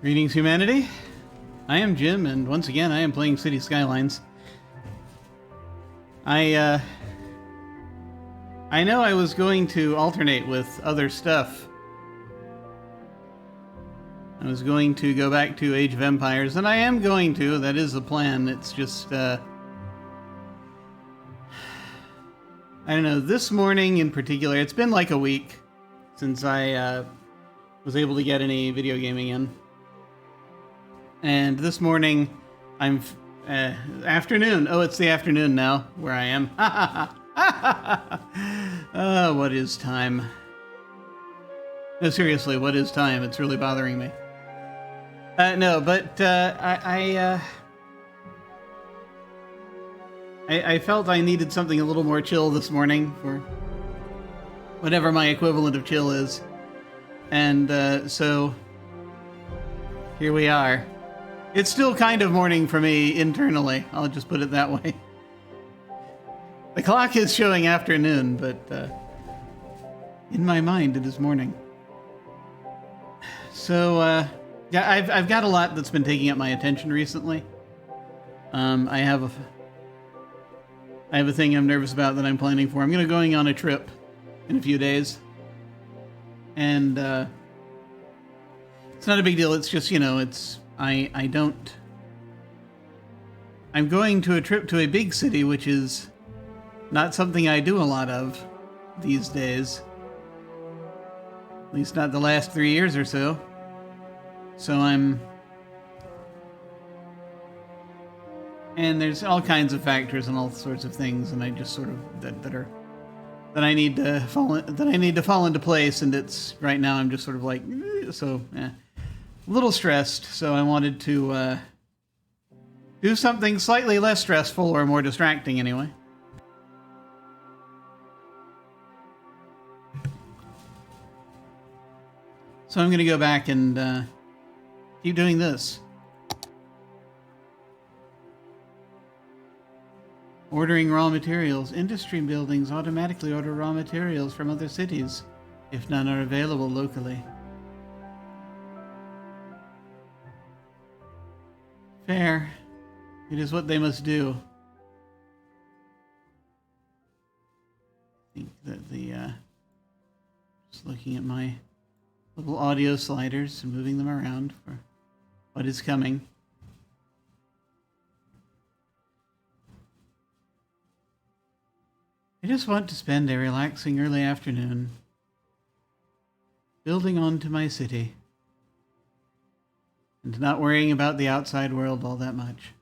Greetings, humanity. I am Jim, and once again, I am playing City Skylines. I know I was going to alternate with other stuff. I was going to go back to Age of Empires, and I am going to. That is the plan. It's just, I don't know, this morning in particular, it's been like a week since I was able to get any video gaming in. And this morning, I'm afternoon. Oh, it's the afternoon now where I am. What is time? No, seriously, what is time? It's really bothering me. No, but I felt I needed something a little more chill this morning for whatever my equivalent of chill is. And so here we are. It's still kind of morning for me internally. I'll just put it that way. The clock is showing afternoon, but in my mind it is morning. So yeah, I've got a lot that's been taking up my attention recently. I have a thing I'm nervous about that I'm planning for. I'm going on a trip in a few days, and it's not a big deal. It's just, you know, I'm going to a trip to a big city, which is not something I do a lot of these days. At least not the last 3 years or so. So and there's all kinds of factors and all sorts of things, and I just sort of that I need to fall into place, and it's right now I'm just sort of like, so a little stressed. So I wanted to do something slightly less stressful or more distracting anyway. So I'm going to go back and keep doing this. Ordering raw materials. Industry buildings automatically order raw materials from other cities if none are available locally. Fair. It is what they must do. I think that just looking at my little audio sliders and moving them around for what is coming. I just want to spend a relaxing early afternoon building onto my city and not worrying about the outside world all that much.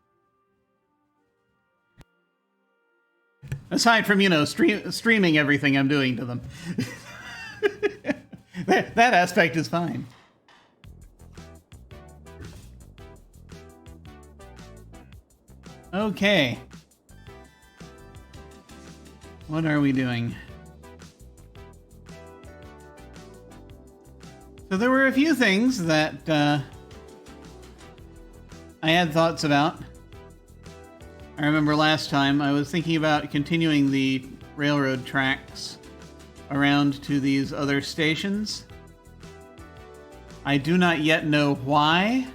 Aside from, you know, streaming everything I'm doing to them. That aspect is fine. Okay. What are we doing? So there were a few things that I had thoughts about. I remember last time I was thinking about continuing the railroad tracks around to these other stations. I do not yet know why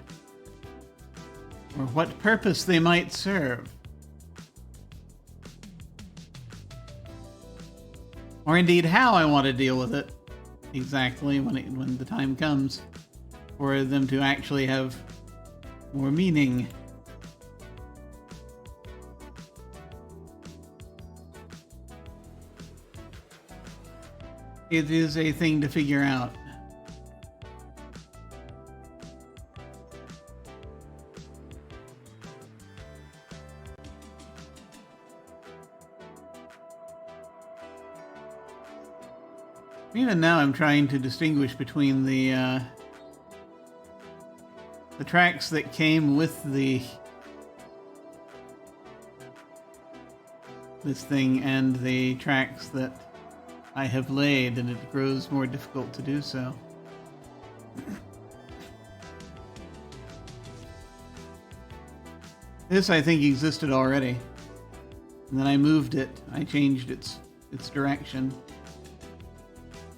or what purpose they might serve. Or indeed how I want to deal with it exactly when the time comes for them to actually have more meaning. It is a thing to figure out. Even now I'm trying to distinguish between the tracks that came with this thing and the tracks that I have laid, and it grows more difficult to do so. This, I think, existed already. And then I moved it. I changed its direction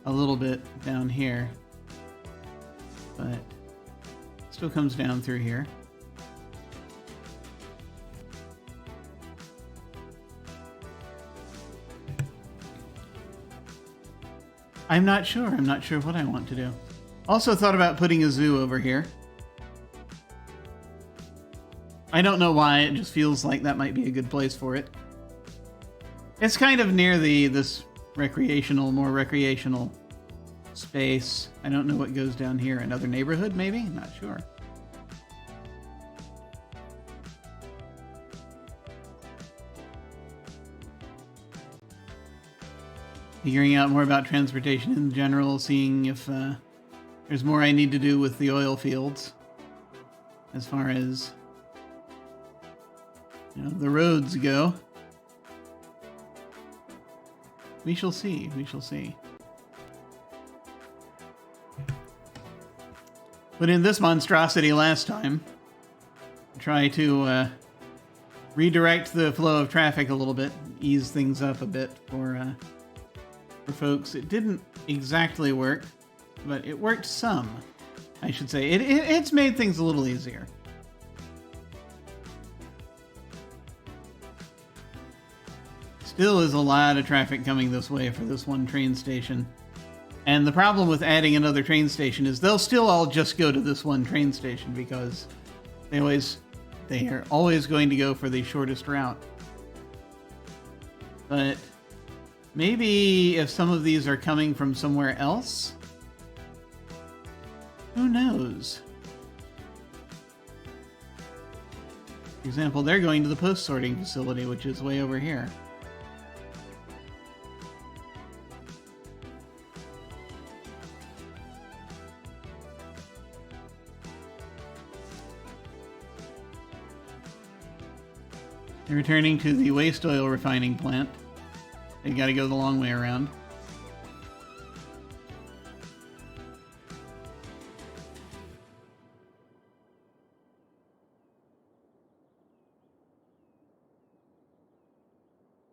a little bit down here. But Still comes down through here. I'm not sure. I'm not sure what I want to do. Also thought about putting a zoo over here. I don't know why, it just feels like that might be a good place for it. It's kind of near this more recreational space. I don't know what goes down here. Another neighborhood, maybe? Not sure. Figuring out more about transportation in general, seeing if there's more I need to do with the oil fields as far as the roads go. We shall see. We shall see. But in this monstrosity last time, try to redirect the flow of traffic a little bit, ease things up a bit for folks. It didn't exactly work, but it worked some, I should say. It's made things a little easier. Still is a lot of traffic coming this way for this one train station. And the problem with adding another train station is they'll still all just go to this one train station because they are always going to go for the shortest route. But maybe if some of these are coming from somewhere else, who knows? For example, they're going to the post sorting facility, which is way over here. They're returning to the waste oil refining plant. They gotta go the long way around.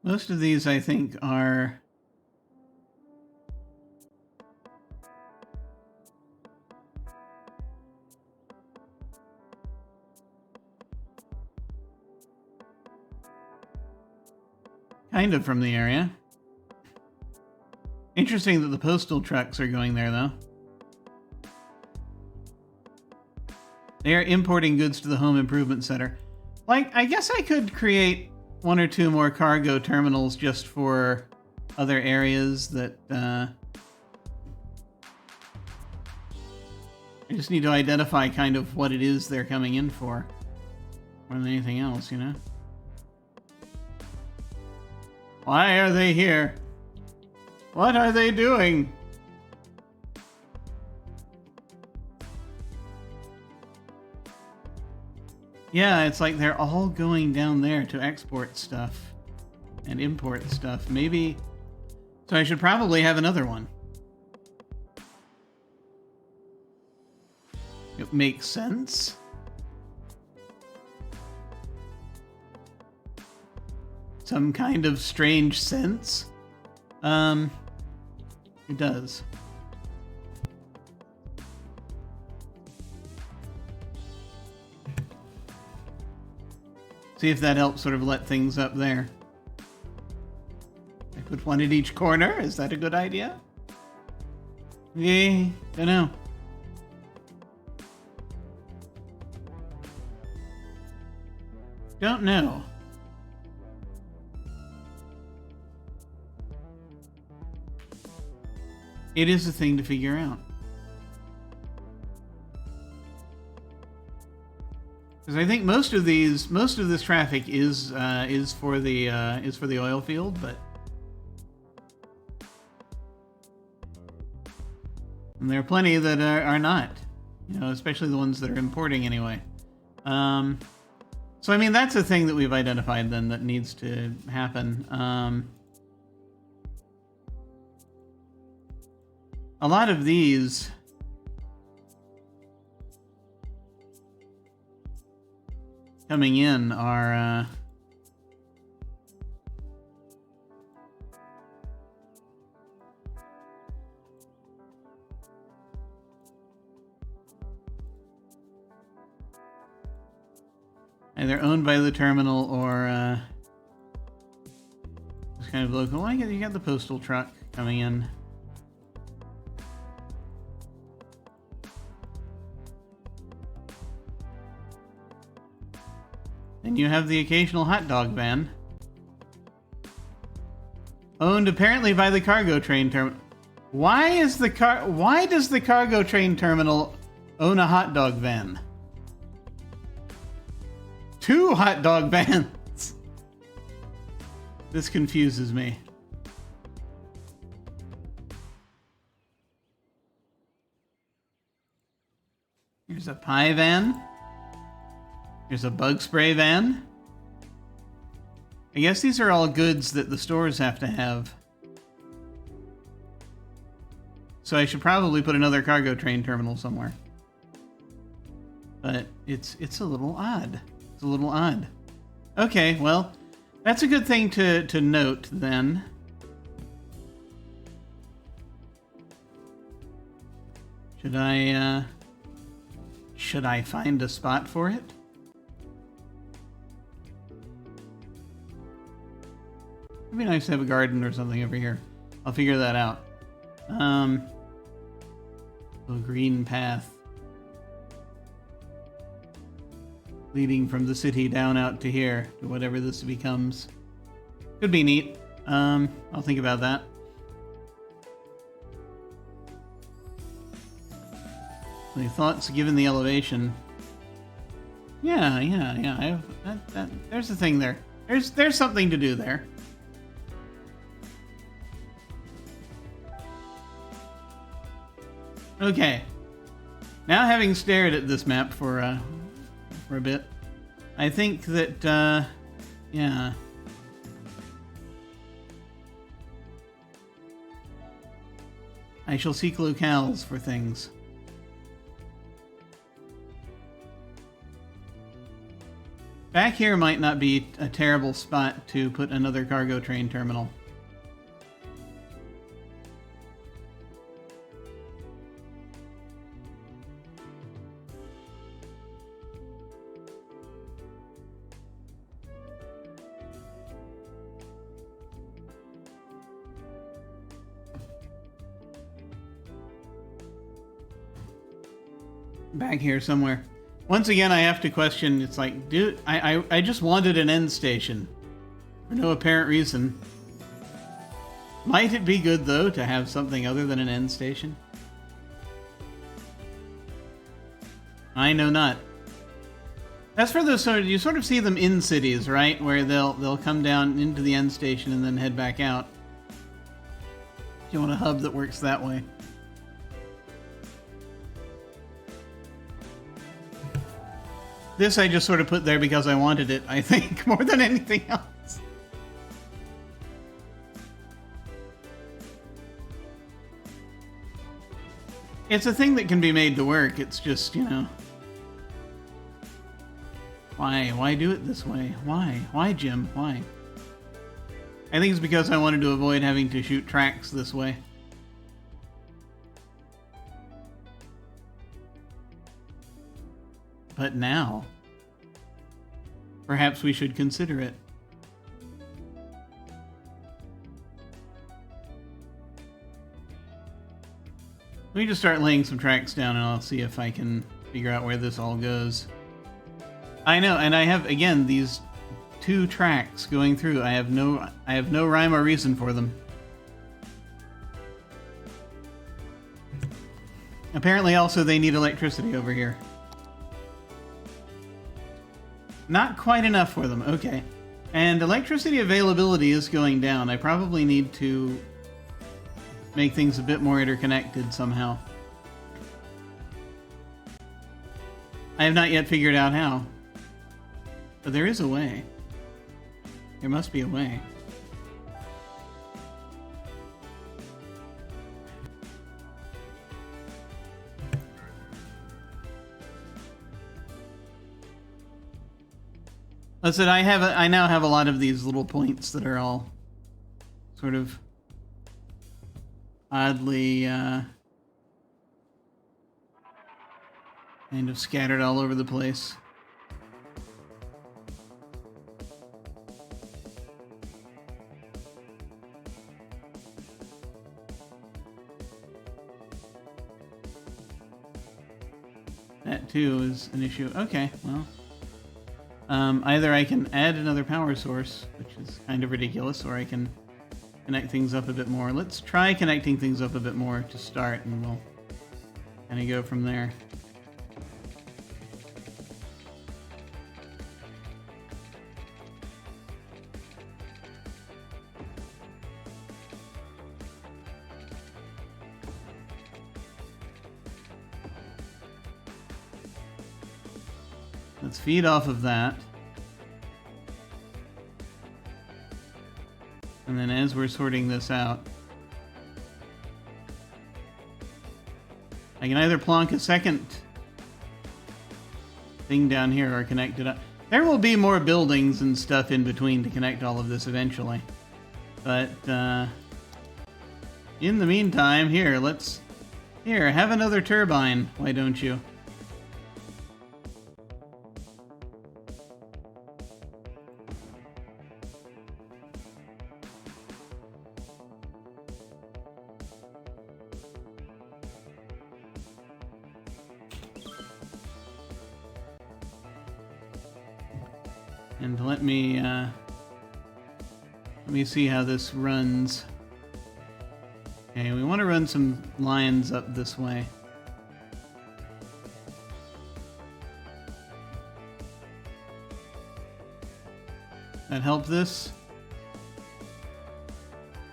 Most of these, I think, are kind of from the area. Interesting that the postal trucks are going there, though. They are importing goods to the home improvement center. Like, I guess I could create one or two more cargo terminals just for other areas that, I just need to identify kind of what it is they're coming in for, more than anything else, you know? Why are they here? What are they doing? Yeah, it's like they're all going down there to export stuff and import stuff. Maybe... So I should probably have another one. It makes sense. Some kind of strange sense. It does. See if that helps sort of let things up there. I put one at each corner. Is that a good idea? Yeah, don't know. Don't know. It is a thing to figure out. Because I think most of this traffic is for the oil field, but and there are plenty that are not, you know, especially the ones that are importing anyway. So I mean that's a thing that we've identified then that needs to happen. A lot of these coming in are Either owned by the terminal or it's kind of local. Well, you got the postal truck coming in. And you have the occasional hot dog van. Owned apparently by the cargo train terminal. Why does the cargo train terminal own a hot dog van? 2 hot dog vans. This confuses me. Here's a pie van. Here's a bug spray van. I guess these are all goods that the stores have to have. So I should probably put another cargo train terminal somewhere. But it's a little odd. It's a little odd. Okay, well, that's a good thing to note then. Should I find a spot for it? It'd be nice to have a garden or something over here. I'll figure that out. A green path leading from the city down out to here, to whatever this becomes. Could be neat. I'll think about that. Any thoughts given the elevation? Yeah. There's a thing there. There's something to do there. Okay. Now, having stared at this map for a bit, I think that yeah. I shall seek locales for things. Back here might not be a terrible spot to put another cargo train terminal. Back here somewhere. Once again, I have to question, it's like, dude, I just wanted an end station. For no apparent reason. Might it be good, though, to have something other than an end station? I know not. That's for those sort of, you sort of see them in cities, right? Where they'll come down into the end station and then head back out. You want a hub that works that way. This I just sort of put there because I wanted it, I think, more than anything else. It's a thing that can be made to work, it's just, you know... Why do it this way? Why, Jim? Why? I think it's because I wanted to avoid having to shoot tracks this way. But now, perhaps we should consider it. Let me just start laying some tracks down and I'll see if I can figure out where this all goes. I know, and I have, again, these 2 tracks going through. I have no rhyme or reason for them. Apparently also they need electricity over here. Not quite enough for them, okay. And electricity availability is going down. I probably need to make things a bit more interconnected somehow. I have not yet figured out how. But there is a way. There must be a way. Listen, I now have a lot of these little points that are all sort of oddly kind of scattered all over the place. That too is an issue. Okay, well. Either I can add another power source, which is kind of ridiculous, or I can connect things up a bit more. Let's try connecting things up a bit more to start, and we'll kind of go from there. Let's feed off of that. And then as we're sorting this out, I can either plonk a second thing down here or connect it up. There will be more buildings and stuff in between to connect all of this eventually. But in the meantime, here, have another turbine. Why don't you? And let me see how this runs. Okay, we want to run some lines up this way. That help this?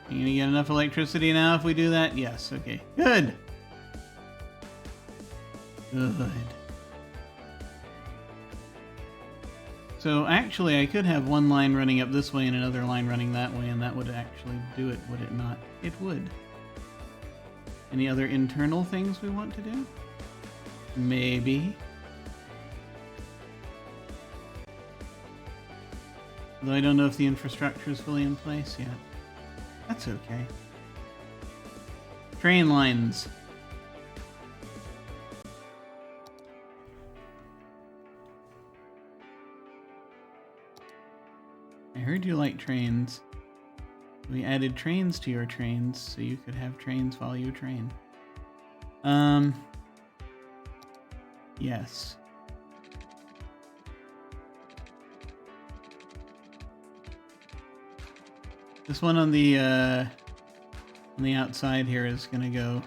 Are you gonna get enough electricity now if we do that? Yes, okay. Good! Good. So actually I could have one line running up this way and another line running that way, and that would actually do it, would it not? It would. Any other internal things we want to do? Maybe. Though I don't know if the infrastructure is fully in place yet. That's okay. Train lines. I heard you like trains. We added trains to your trains so you could have trains while you train. Yes. This one on the outside here is gonna go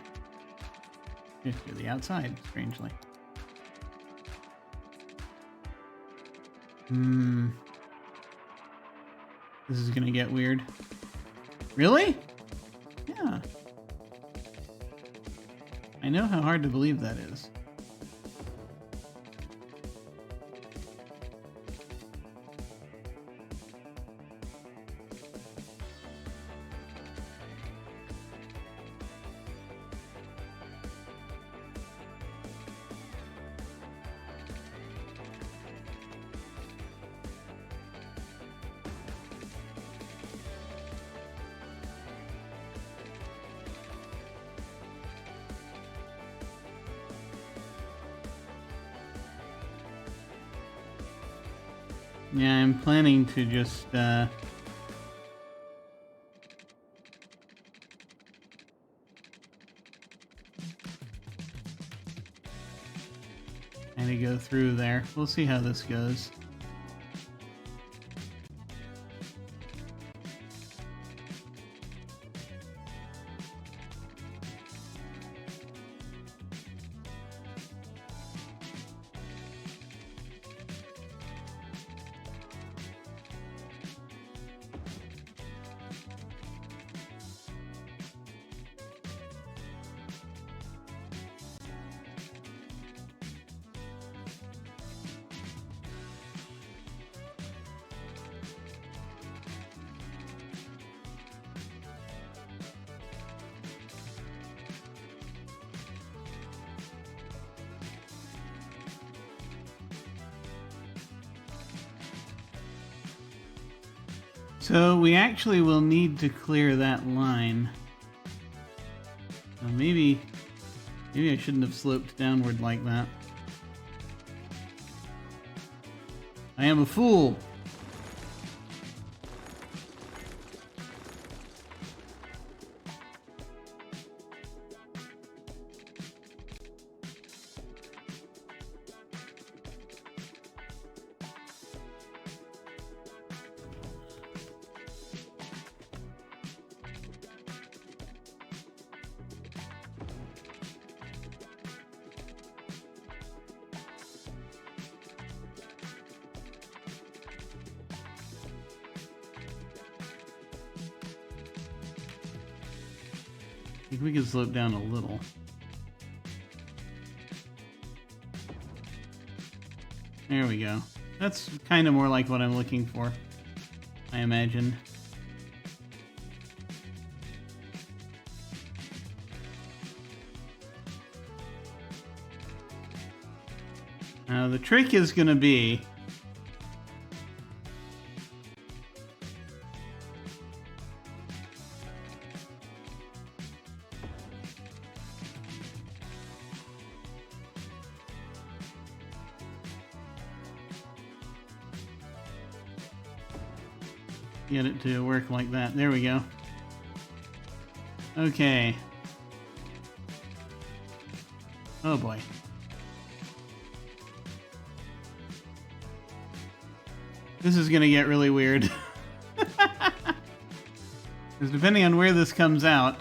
to the outside, strangely. This is gonna get weird. Really? Yeah. I know how hard to believe that is. Yeah, I'm planning to just kind of go through there. We'll see how this goes. So we actually will need to clear that line. Maybe I shouldn't have sloped downward like that. I am a fool. I think we can slope down a little. There we go. That's kind of more like what I'm looking for, I imagine. Now the trick is going to be get it to work like that. There we go. Okay. Oh boy. This is gonna get really weird. Because depending on where this comes out,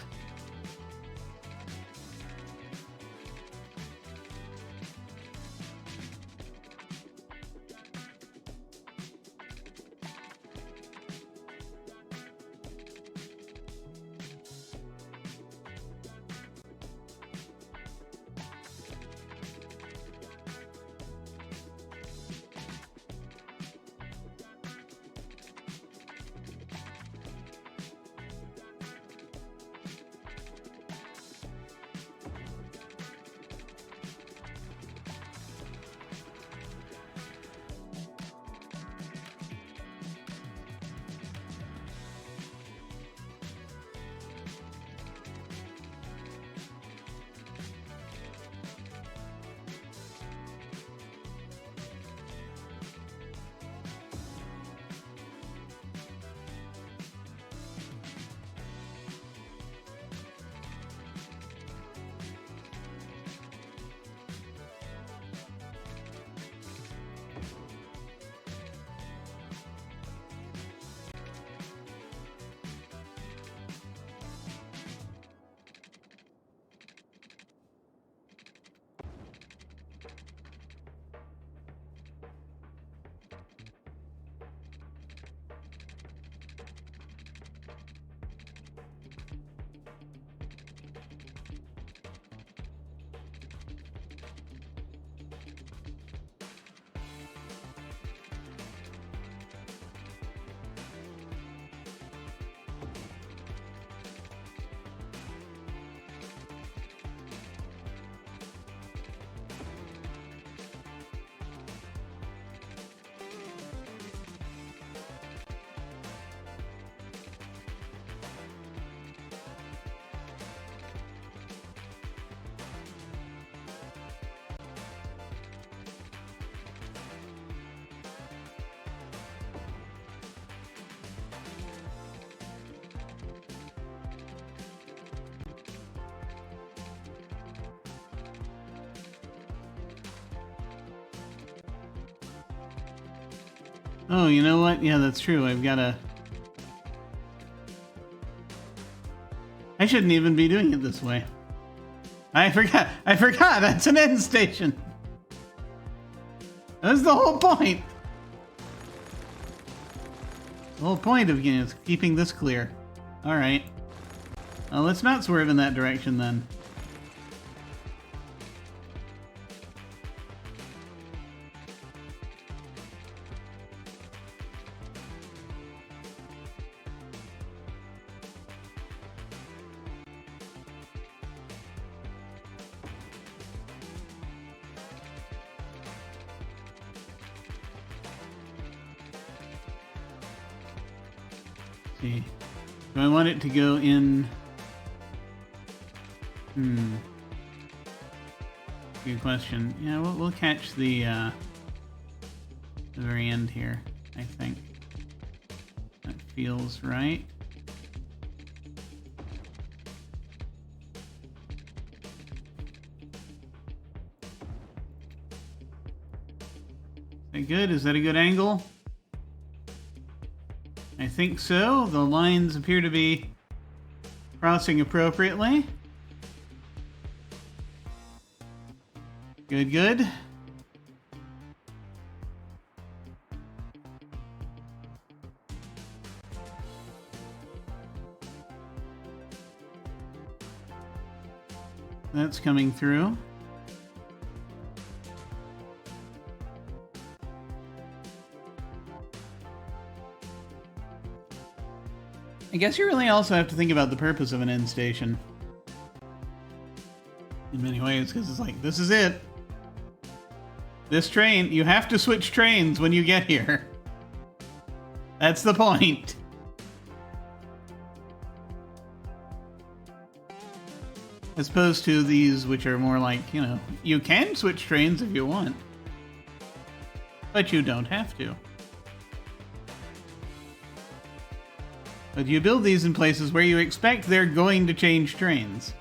oh, you know what? Yeah, that's true. I've got to... I shouldn't even be doing it this way. I forgot. That's an end station. That's the whole point. The whole point of is keeping this clear. All right. Let's not swerve in that direction then. See. Do I want it to go in? Good question. Yeah, we'll catch the very end here, I think. That feels right. Is that good? Is that a good angle? I think so. The lines appear to be crossing appropriately. Good, good. that's coming through. I guess you really also have to think about the purpose of an end station. In many ways, because it's like, this is it. This train, you have to switch trains when you get here. That's the point. As opposed to these, which are more like, you know, you can switch trains if you want. But you don't have to. But you build these in places where you expect they're going to change trains.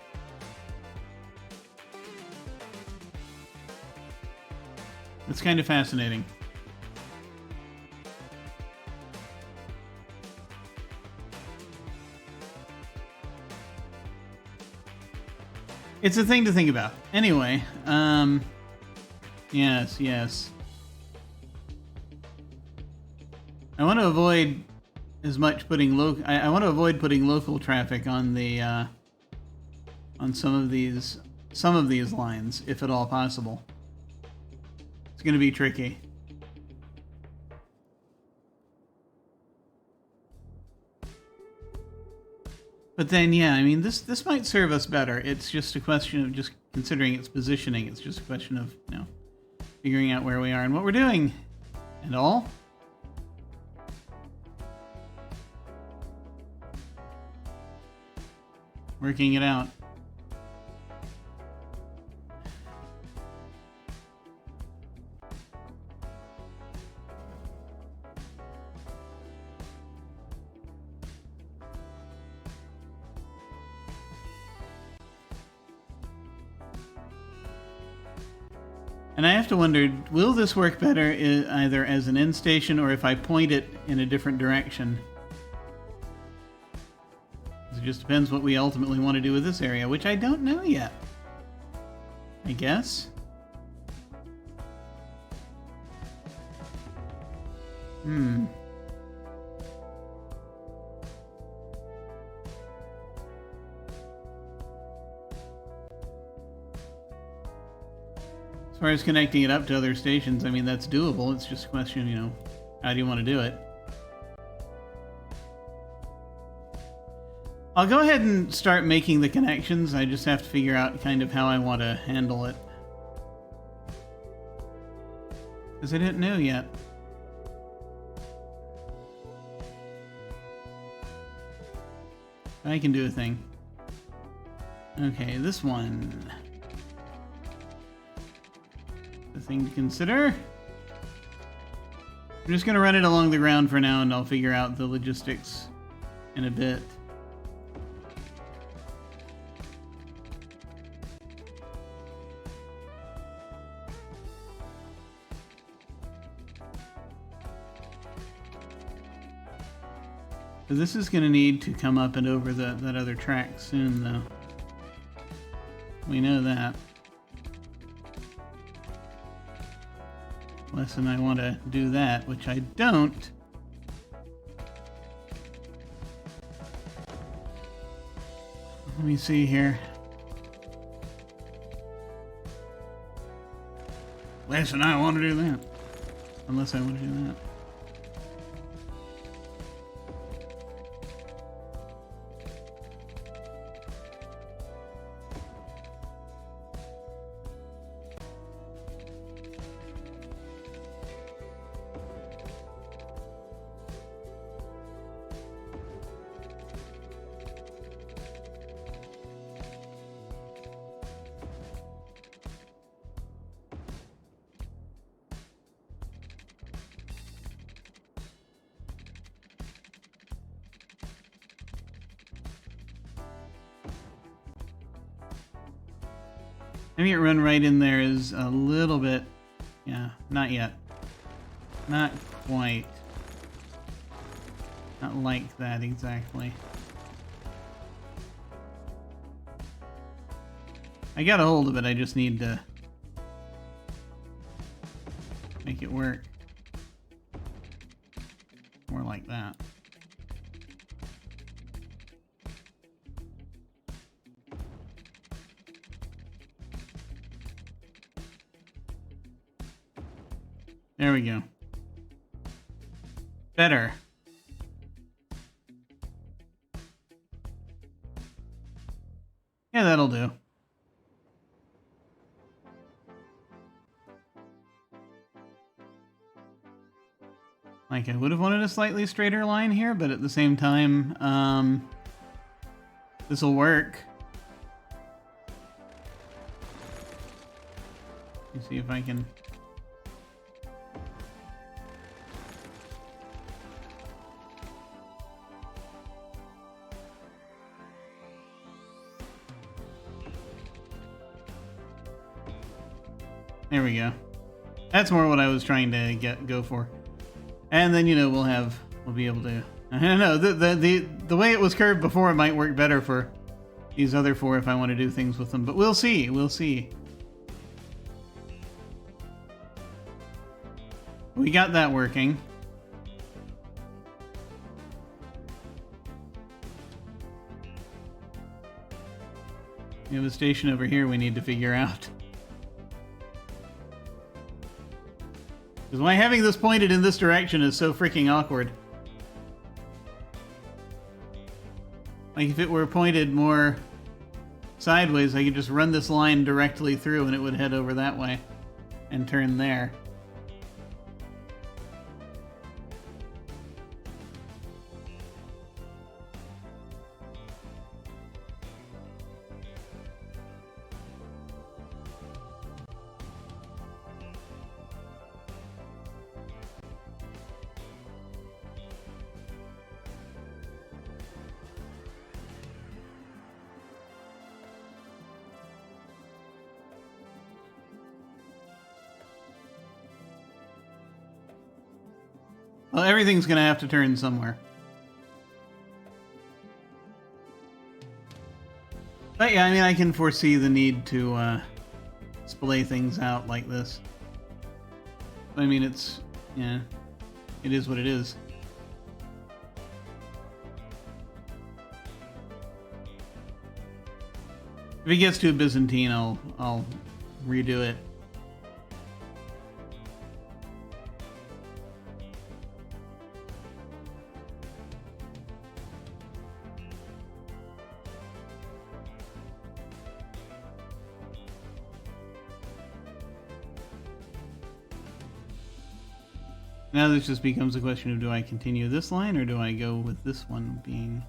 It's kind of fascinating. It's a thing to think about. Anyway, yes. I want to avoid as much putting I want to avoid putting local traffic on the on some of these lines, if at all possible. It's going to be tricky. But then, yeah, I mean, this might serve us better. It's just a question of just considering its positioning. It's just a question of, you know, figuring out where we are and what we're doing and all. Working it out. And I have to wonder, will this work better either as an end station or if I point it in a different direction? It just depends what we ultimately want to do with this area, which I don't know yet. I guess. As far as connecting it up to other stations, I mean, that's doable. It's just a question, you know, how do you want to do it? I'll go ahead and start making the connections. I just have to figure out kind of how I want to handle it. Because I didn't know yet. I can do a thing. Okay, this one. The thing to consider. I'm just going to run it along the ground for now, and I'll figure out the logistics in a bit. So this is going to need to come up and over that other track soon, though. We know that. Unless I want to do that, which I don't. Let me see here. Listen, I want to do that. Unless I want to do that. Having it run right in there is a little bit... Yeah, not yet. Not quite. Not like that exactly. I got a hold of it, I just need to make it work. More like that. There we go. Better. Yeah, that'll do. Like, I would have wanted a slightly straighter line here, but at the same time, this'll work. Let me see if I can... There we go. That's more what I was trying to go for. And then, you know, we'll be able to... I don't know, the way it was curved before might work better for these other four if I want to do things with them. But we'll see, we'll see. We got that working. We have a station over here we need to figure out. Because why having this pointed in this direction is so freaking awkward. Like, if it were pointed more sideways, I could just run this line directly through and it would head over that way and turn there. Well, everything's going to have to turn somewhere. But yeah, I mean, I can foresee the need to splay things out like this. I mean, it's, yeah, it is what it is. If it gets too Byzantine, I'll redo it. Now this just becomes a question of, do I continue this line or do I go with this one being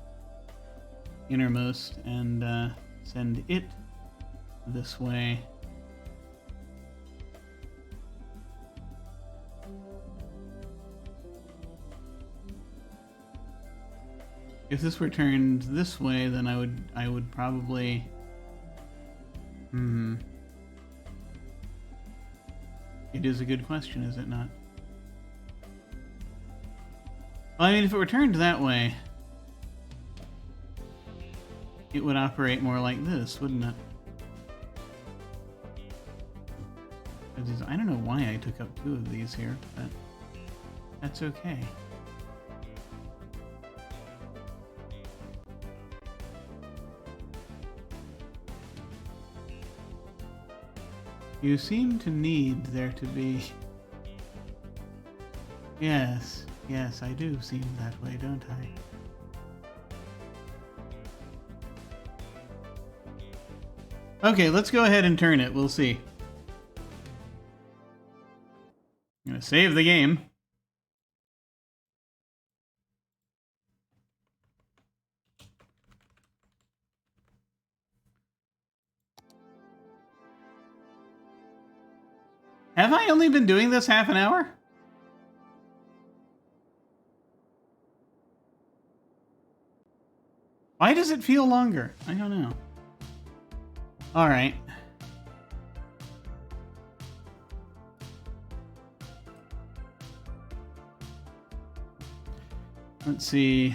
innermost and send it this way? If this were turned this way, then I would probably... It is a good question, is it not? Well, I mean, if it were turned that way, it would operate more like this, wouldn't it? I don't know why I took up two of these here, but that's okay. You seem to need there to be... Yes. Yes, I do seem that way, don't I? Okay, let's go ahead and turn it. We'll see. I'm gonna save the game. Have I only been doing this half an hour? Why does it feel longer? I don't know. All right. Let's see.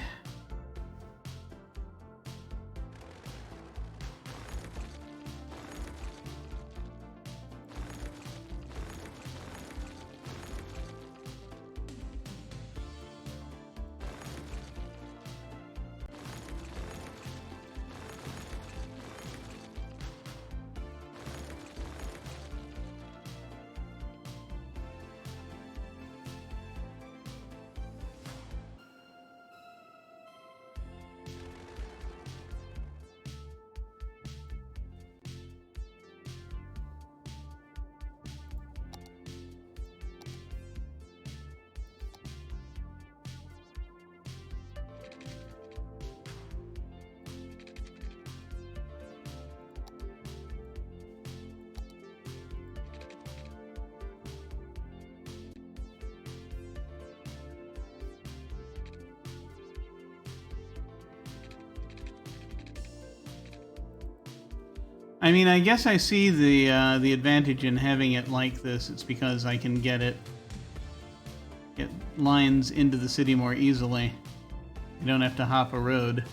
I mean, I guess I see the advantage in having it like this. It's because I can get lines into the city more easily. You don't have to hop a road.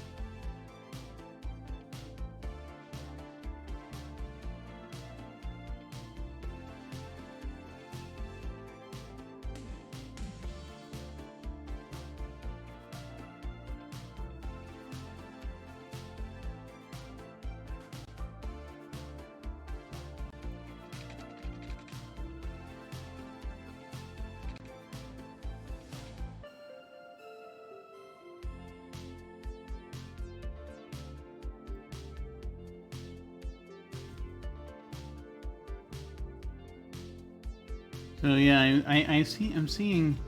So yeah, I'm seeing.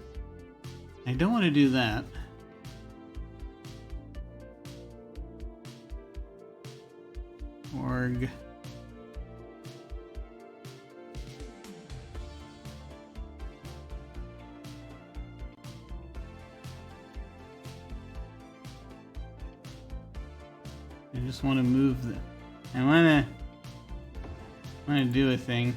I don't want to do that. Org. I just want to move the. I want to do a thing.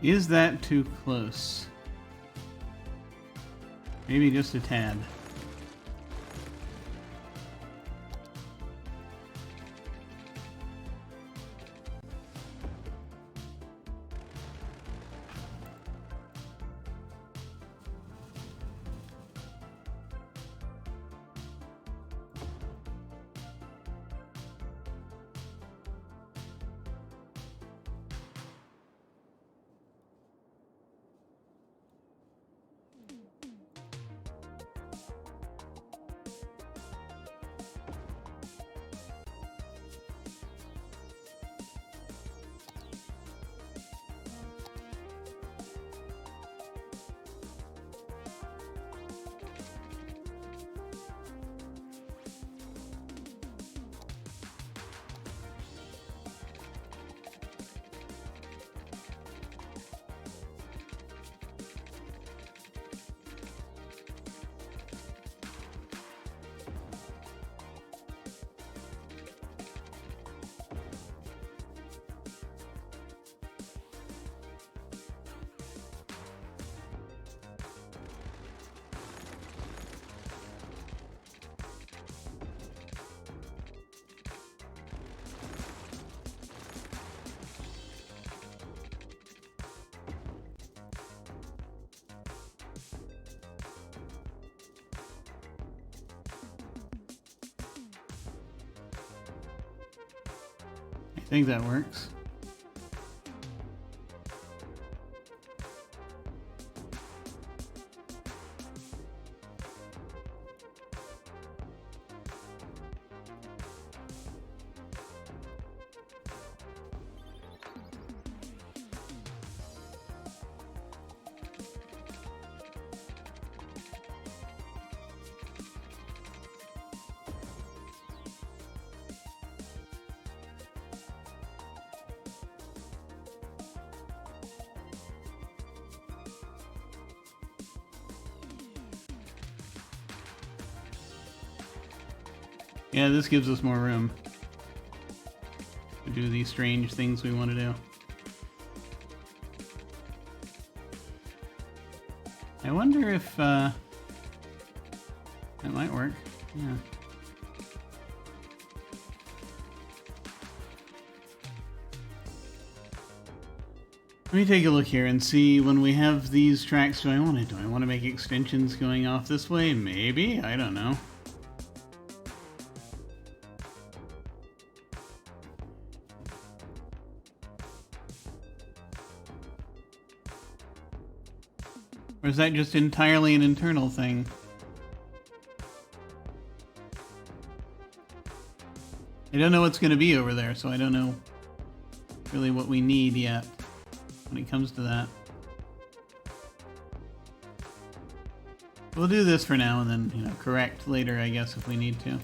Is that too close? Maybe just a tad. I think that works. Yeah, this gives us more room to do these strange things we want to do. I wonder if that might work. Yeah. Let me take a look here and see when we have these tracks. Do I want to make extensions going off this way? Maybe. I don't know. Or is that just entirely an internal thing? I don't know what's going to be over there, so I don't know really what we need yet when it comes to that. We'll do this for now and then, you know, correct later, I guess, if we need to.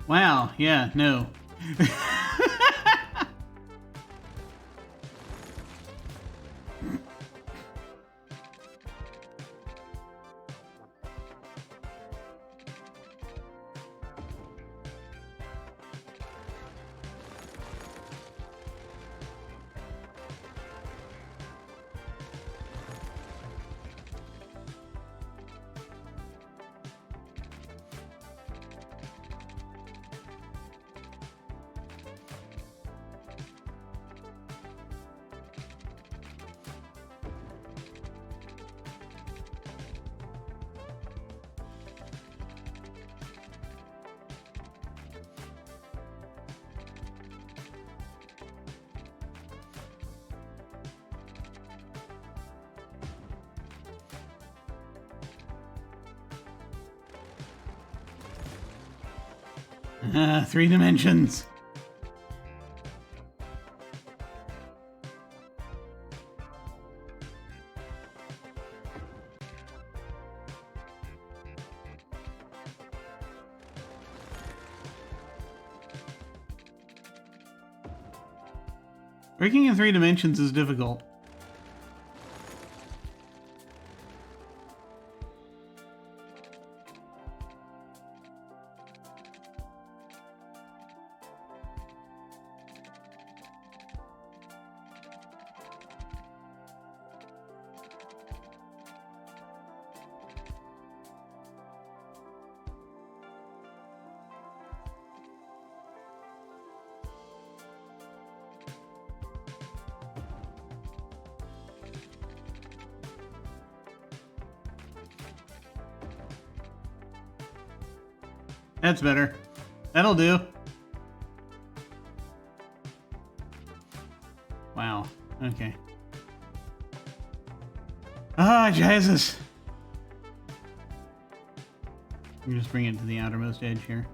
Wow, yeah, no. Three dimensions. Breaking in 3 dimensions is difficult. That's better. That'll do. Wow. Okay. Ah, Jesus. Let me just bring it to the outermost edge here.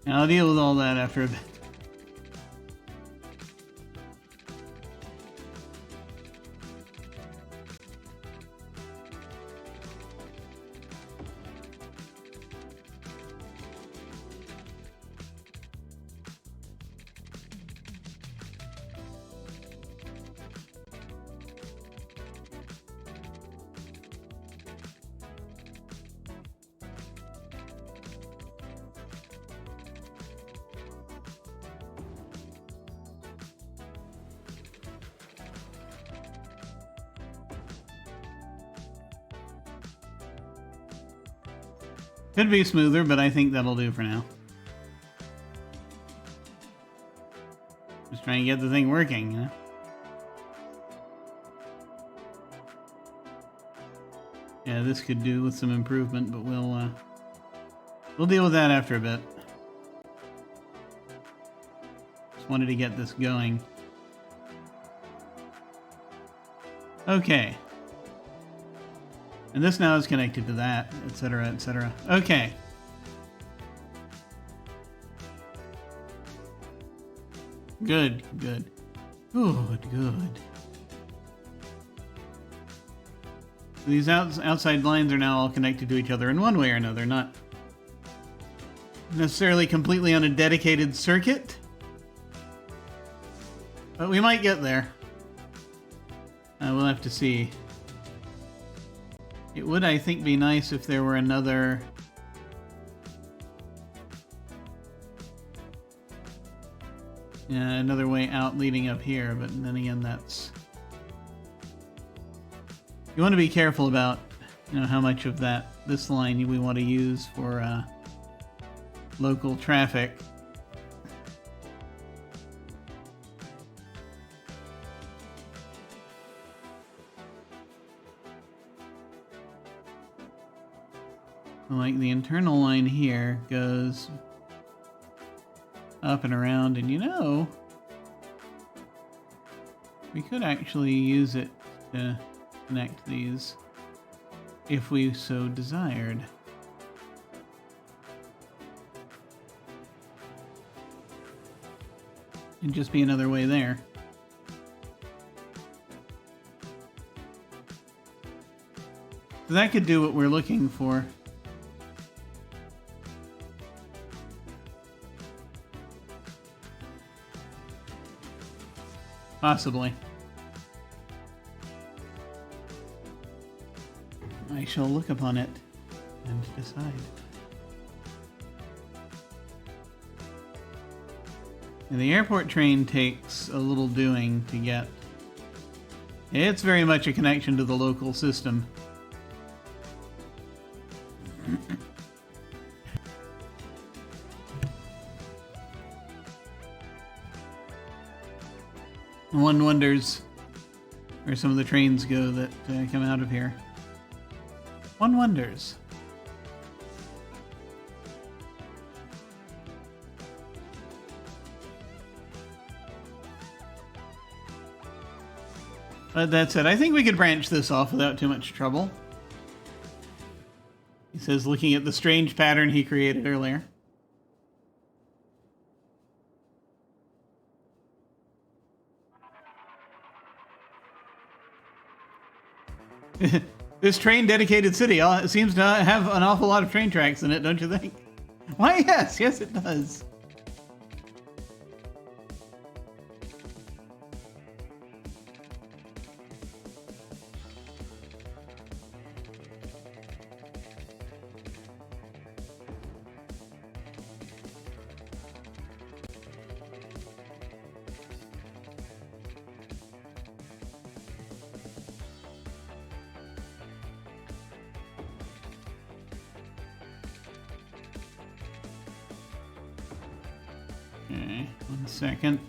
I'll deal with all that after a bit. Could be smoother, but I think that'll do for now. Just trying to get the thing working, you know? Yeah, this could do with some improvement, but we'll deal with that after a bit. Just wanted to get this going. Okay. And this now is connected to that, etc., etc. Okay. Good, good. Good, good. These outside lines are now all connected to each other in one way or another, not necessarily completely on a dedicated circuit. But we might get there. We'll have to see. It would, I think, be nice if there were another... another way out leading up here, but then again, that's... You want to be careful about, you know, how much of this line we want to use for local traffic. Like the internal line here goes up and around, and you know, we could actually use it to connect these if we so desired. It'd just be another way there. So that could do what we're looking for. Possibly. I shall look upon it and decide. And the airport train takes a little doing to get. It's very much a connection to the local system. One wonders where some of the trains go that come out of here. One wonders. But that's it. I think we could branch this off without too much trouble. He says, looking at the strange pattern he created earlier. This train-dedicated city seems to have an awful lot of train tracks in it, don't you think? Why, yes. Yes, it does. Okay, 1 second.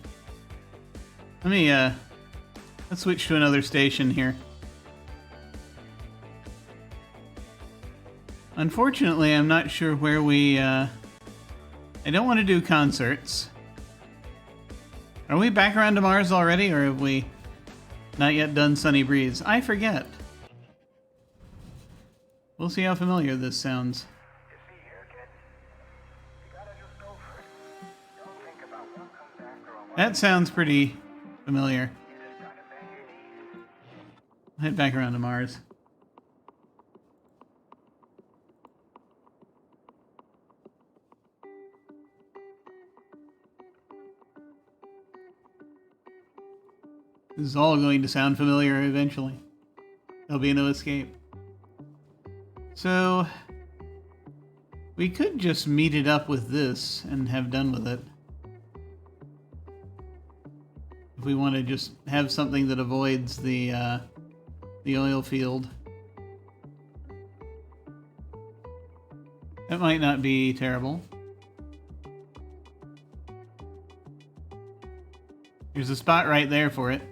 Let me, let's switch to another station here. Unfortunately, I'm not sure where we, I don't want to do concerts. Are we back around to Mars already, or have we not yet done Sunny Breeze? I forget. We'll see how familiar this sounds. That sounds pretty familiar. I'll head back around to Mars. This is all going to sound familiar eventually. There'll be no escape. So, we could just meet it up with this and have done with it. If we want to just have something that avoids the oil field. That might not be terrible. There's a spot right there for it.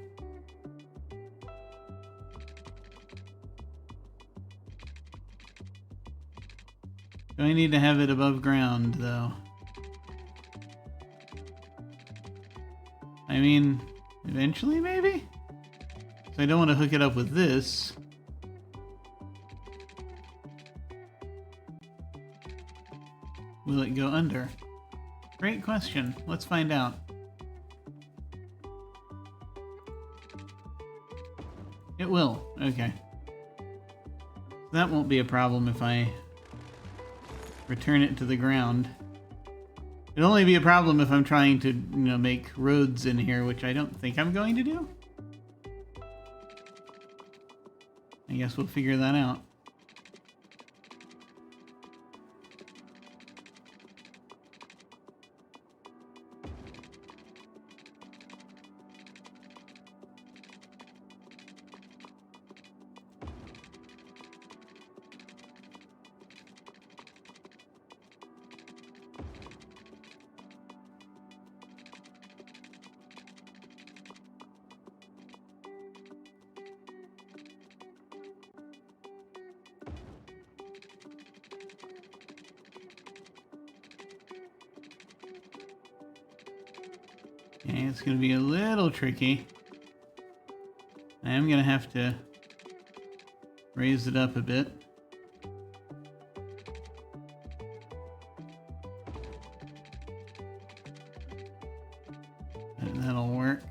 Do I need to have it above ground, though? I mean, eventually, maybe? So I don't want to hook it up with this. Will it go under? Great question. Let's find out. It will. Okay. That won't be a problem if I return it to the ground. It'll only be a problem if I'm trying to, make roads in here, which I don't think I'm going to do. I guess we'll figure that out. Okay, it's going to be a little tricky. I am going to have to raise it up a bit. And that'll work.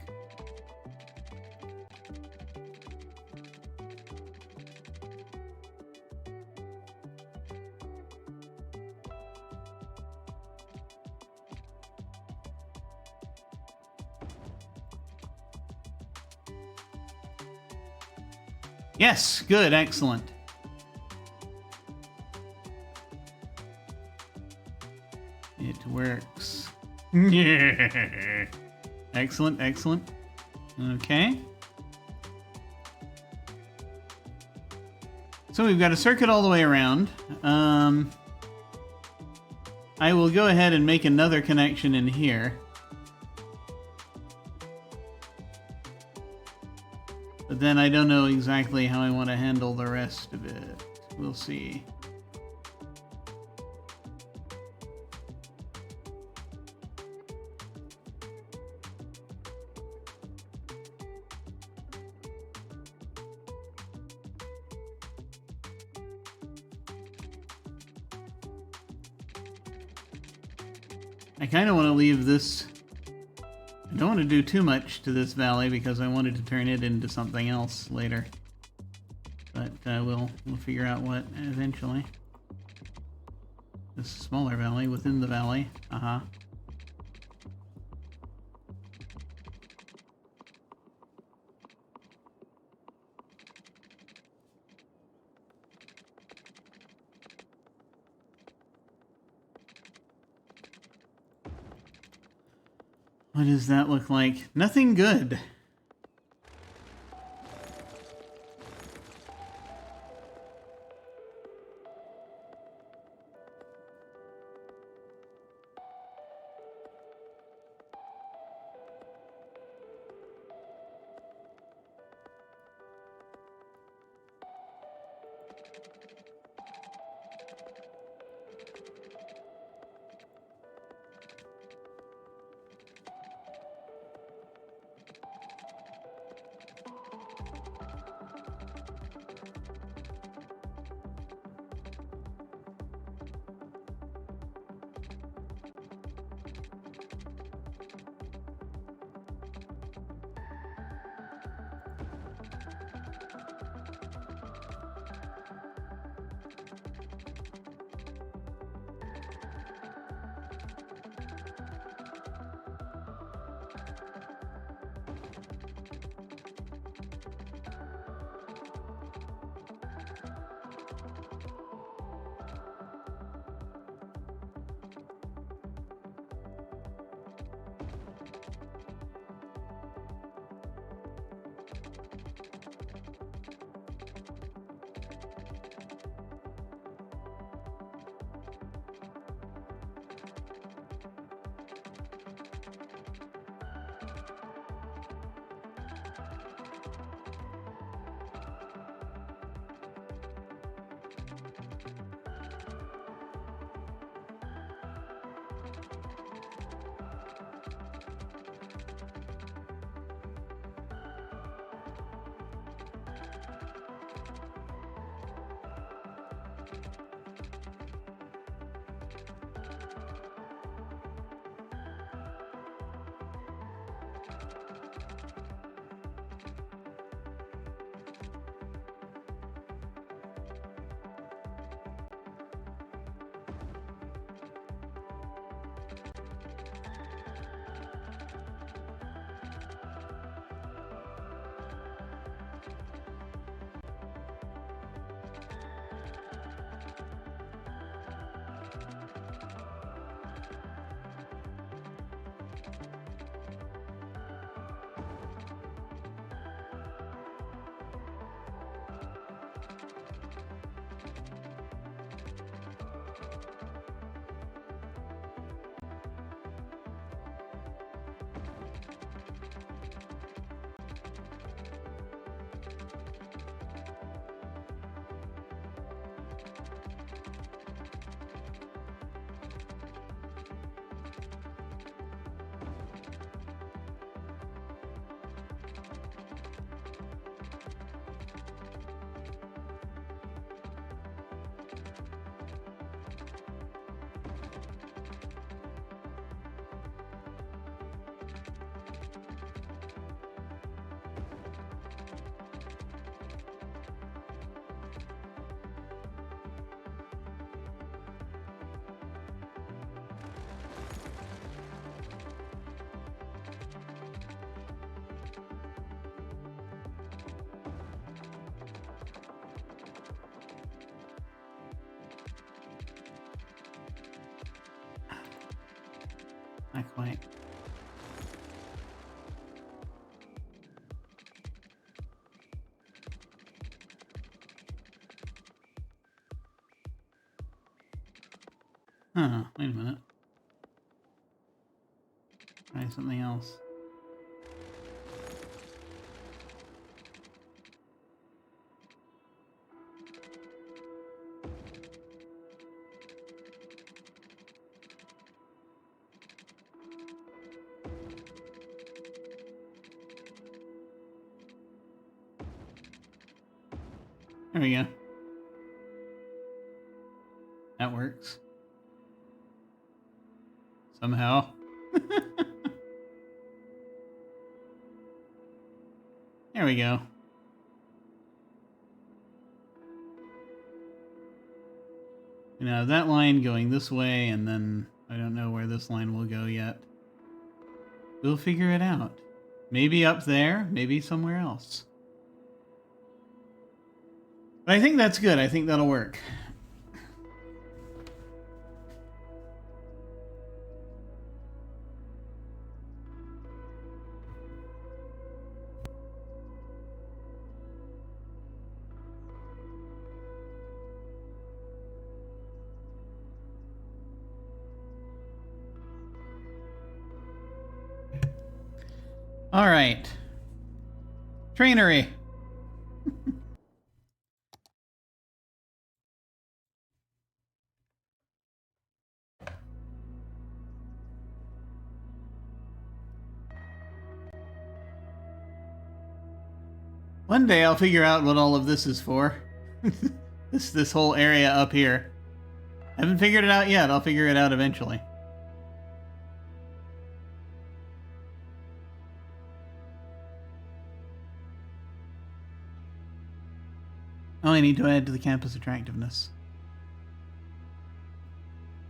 Yes, good, excellent. It works. Excellent, excellent. Okay. So we've got a circuit all the way around. I will go ahead and make another connection in here. But then I don't know exactly how I want to handle the rest of it. We'll see. I kind of want to leave this. I don't want to do too much to this valley because I wanted to turn it into something else later. But we'll figure out what eventually. This smaller valley within the valley. Uh-huh. What does that look like? Nothing good. Not quite. Huh, wait a minute. Try something else. There we go. That works. Somehow. There we go. You know, that line going this way, and then I don't know where this line will go yet. We'll figure it out. Maybe up there, maybe somewhere else. But I think that's good. I think that'll work. All right. Trainery. One day I'll figure out what all of this is for. this whole area up here. I haven't figured it out yet. I'll figure it out eventually. Oh, I need to add to the campus attractiveness.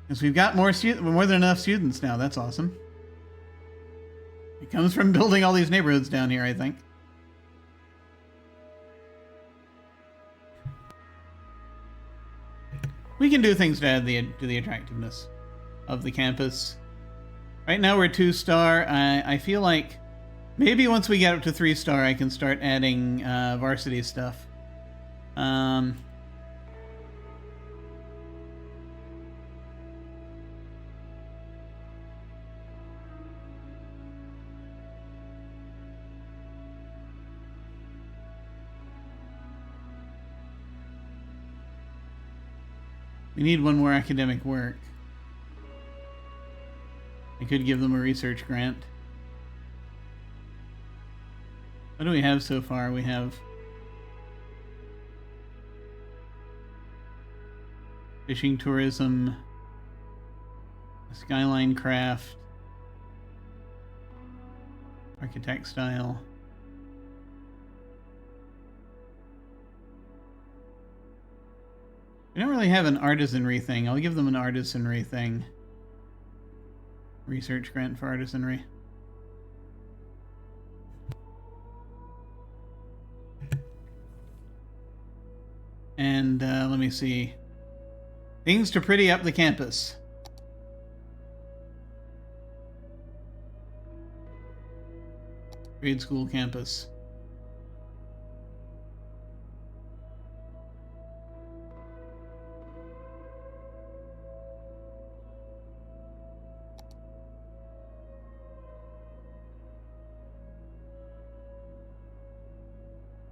Because we've got more than enough students now. That's awesome. It comes from building all these neighborhoods down here, I think. We can do things to add to the attractiveness of the campus. Right now we're 2-star. I feel like maybe once we get up to 3-star, I can start adding varsity stuff. We need one more academic work. I could give them a research grant. What do we have so far? We have fishing tourism, skyline craft, architect style. We don't really have an artisanry thing. I'll give them an artisanry thing. Research grant for artisanry. And let me see. Things to pretty up the campus. Grade school campus.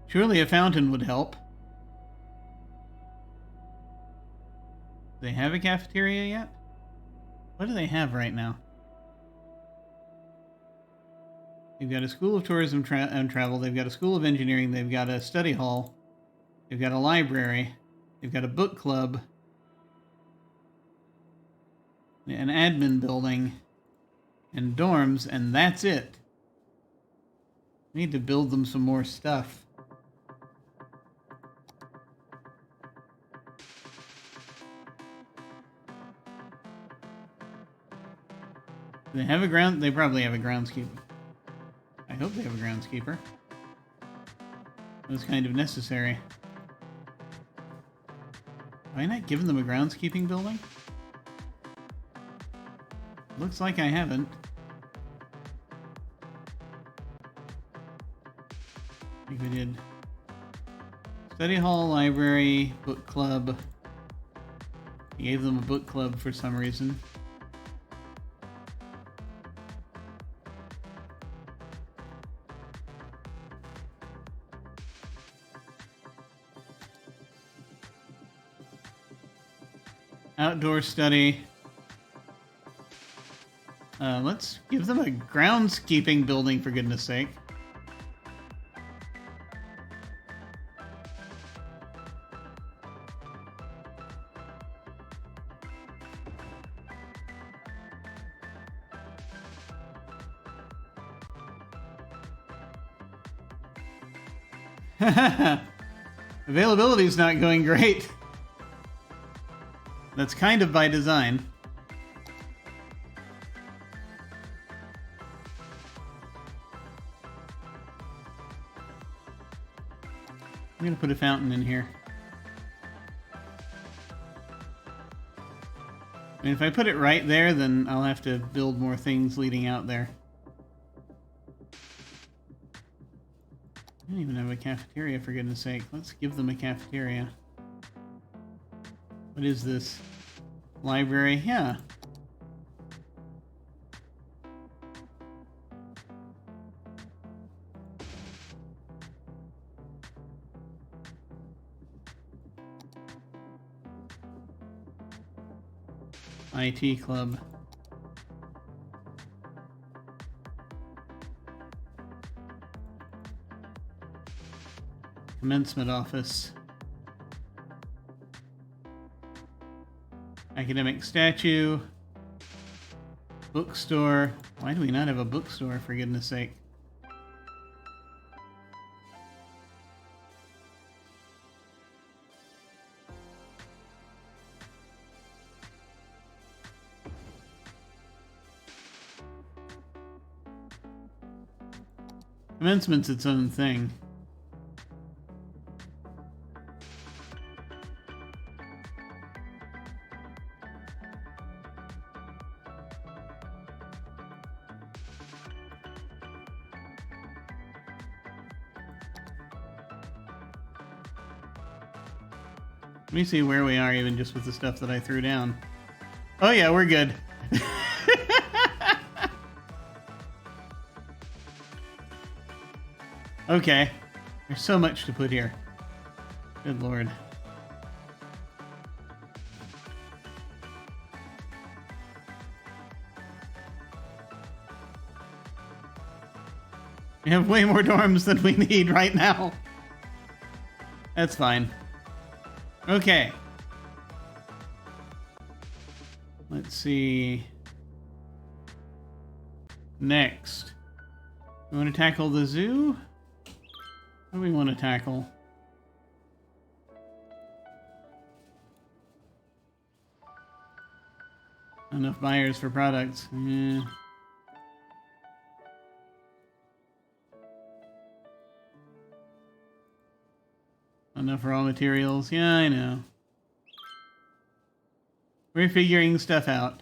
Surely a fountain would help. Do they have a cafeteria yet? What do they have right now? They've got a school of tourism and travel. They've got a school of engineering. They've got a study hall. They've got a library. They've got a book club. An admin building. And dorms, and that's it. We need to build them some more stuff. Do they have a ground? They probably have a groundskeeper. I hope they have a groundskeeper. It was kind of necessary. Why not give them a groundskeeping building? Looks like I haven't. I think we did. Study hall, library, book club. I gave them a book club for some reason. Outdoor study. Let's give them a groundskeeping building, for goodness sake. Availability is not going great. That's kind of by design. I'm gonna put a fountain in here. I mean, if I put it right there, then I'll have to build more things leading out there. I don't even have a cafeteria, for goodness sake. Let's give them a cafeteria. What is this? Library? Yeah. IT club. Commencement office. Academic statue. Bookstore. Why do we not have a bookstore, for goodness sake? Commencement's its own thing. Let me see where we are, even just with the stuff that I threw down. Oh yeah, we're good. Okay. There's so much to put here. Good lord. We have way more dorms than we need right now. That's fine. Okay. Let's see. Next. We want to tackle the zoo? What do we want to tackle? Enough buyers for products. Yeah. Enough raw materials. Yeah, I know. We're figuring stuff out.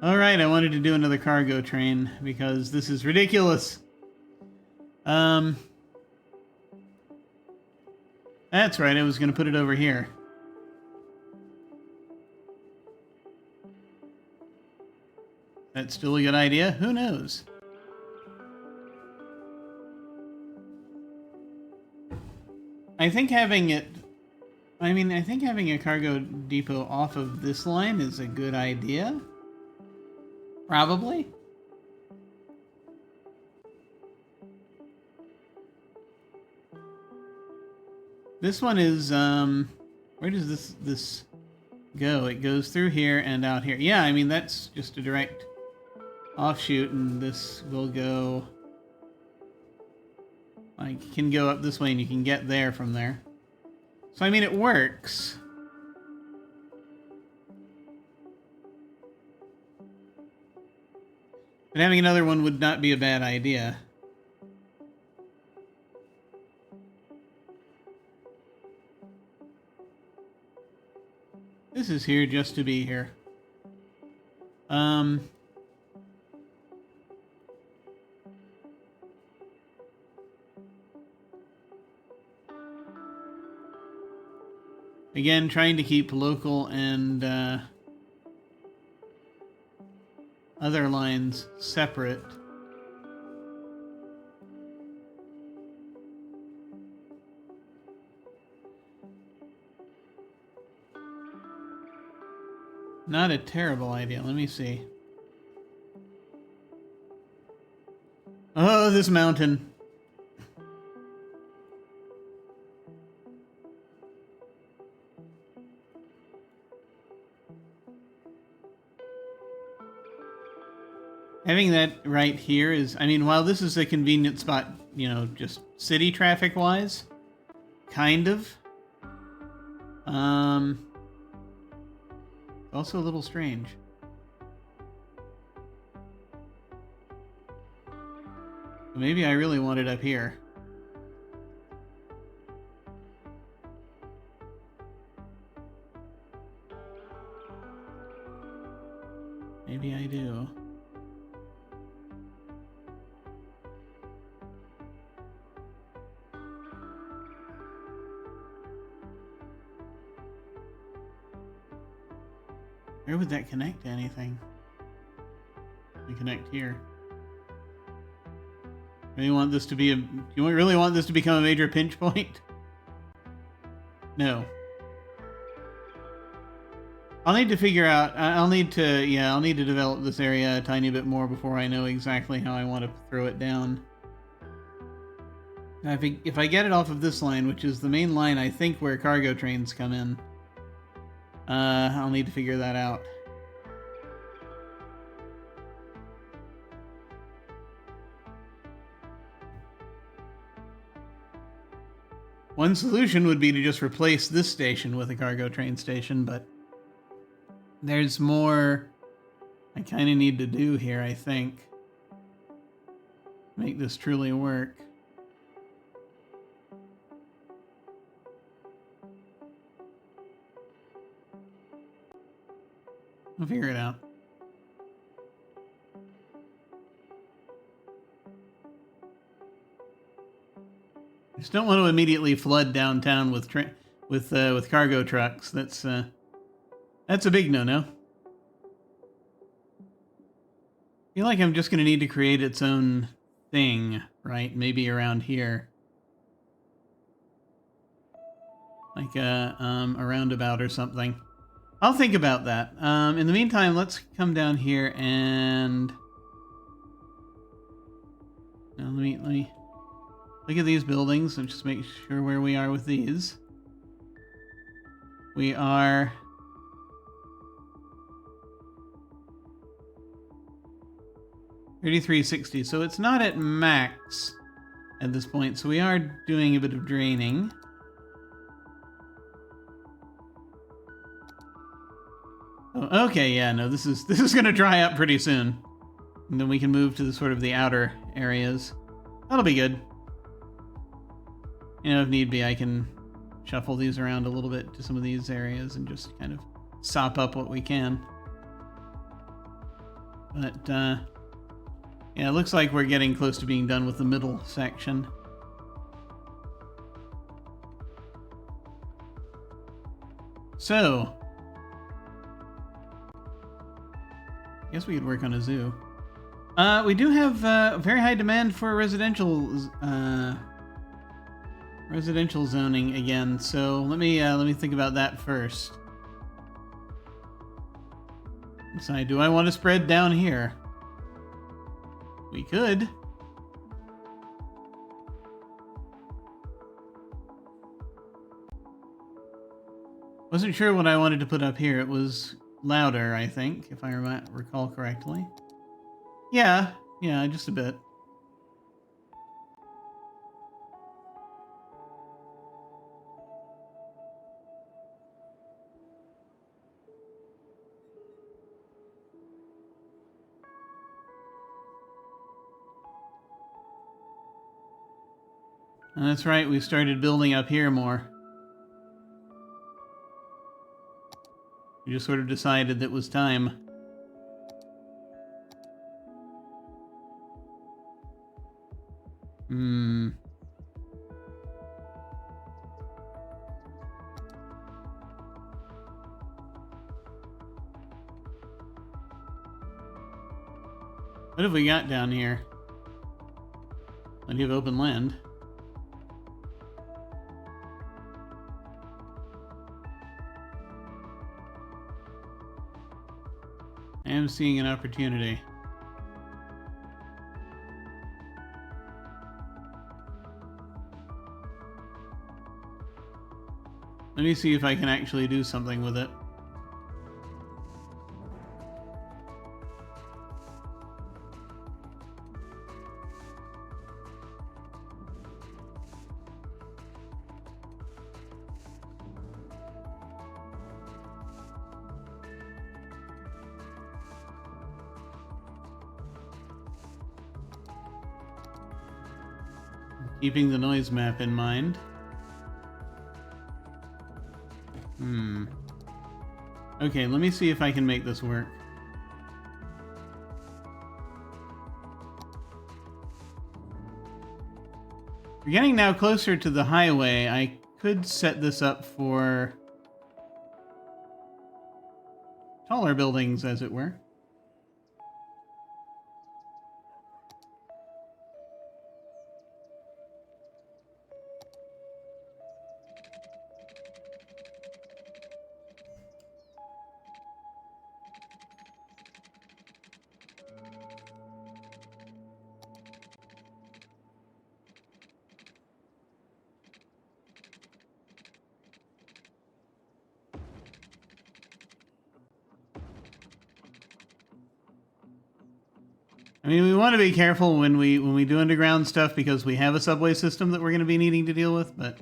Alright, I wanted to do another cargo train because this is ridiculous. That's right, I was going to put it over here. That's still a good idea? Who knows? I think having it... I mean, I think having a cargo depot off of this line is a good idea. Probably. This one is, where does this go? It goes through here and out here. Yeah, I mean, that's just a direct offshoot, and this will go... Like, you can go up this way and you can get there from there. So, I mean, it works. But having another one would not be a bad idea. This is here just to be here. Again, trying to keep local and other lines separate. Not a terrible idea. Let me see. Oh, this mountain. Having that right here is, I mean, while this is a convenient spot, you know, just city traffic wise, kind of. Also a little strange. Maybe I really want it up here. Maybe I do. Where would that connect to anything? We connect here. Really want this to be a... Do you really want this to become a major pinch point? No. I'll need to figure out... I'll need to develop this area a tiny bit more before I know exactly how I want to throw it down. Now, if I get it off of this line, which is the main line, I think, where cargo trains come in, I'll need to figure that out. One solution would be to just replace this station with a cargo train station, but there's more I kind of need to do here, I think, to make this truly work. I'll figure it out. I just don't want to immediately flood downtown with cargo trucks. That's a big no-no. I feel like I'm just going to need to create its own thing, right? Maybe around here, like a roundabout or something. I'll think about that. In the meantime, let's come down here and now let me look at these buildings and just make sure where we are with these. We are $33.60, so it's not at max at this point. So we are doing a bit of draining. Oh, okay, yeah, no, this is going to dry up pretty soon, and then we can move to the sort of the outer areas. That'll be good. You know, if need be, I can shuffle these around a little bit to some of these areas and just kind of sop up what we can. But, yeah, it looks like we're getting close to being done with the middle section. So, I guess we could work on a zoo. We do have very high demand for residential zoning again. So let me think about that first. Decide, do I want to spread down here? We could. Wasn't sure what I wanted to put up here. It was louder, I think, if I recall correctly. Yeah, just a bit. And that's right, we started building up here more. We just sort of decided that it was time. What have we got down here? Plenty of open land. I am seeing an opportunity. Let me see if I can actually do something with it. Keeping the noise map in mind. Okay, let me see if I can make this work. We're getting now closer to the highway. I could set this up for taller buildings, as it were. I mean, we want to be careful when we do underground stuff because we have a subway system that we're going to be needing to deal with, but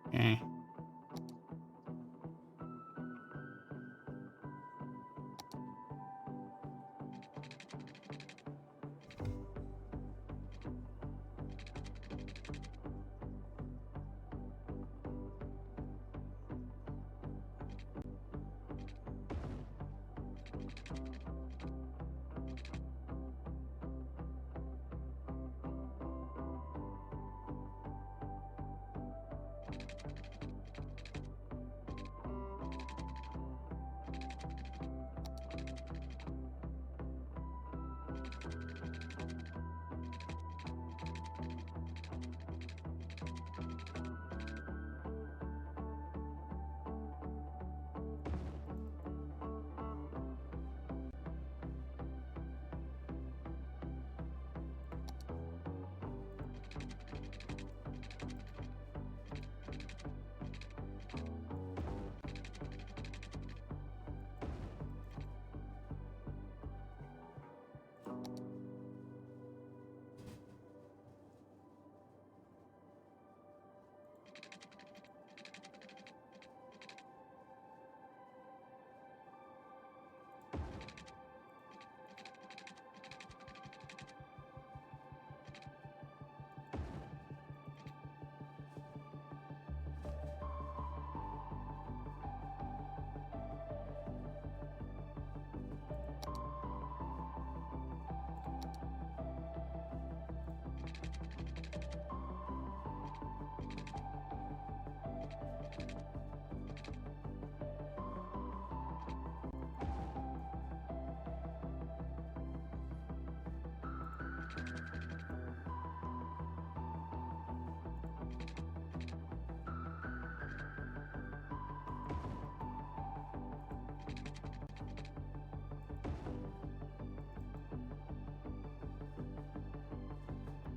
okay.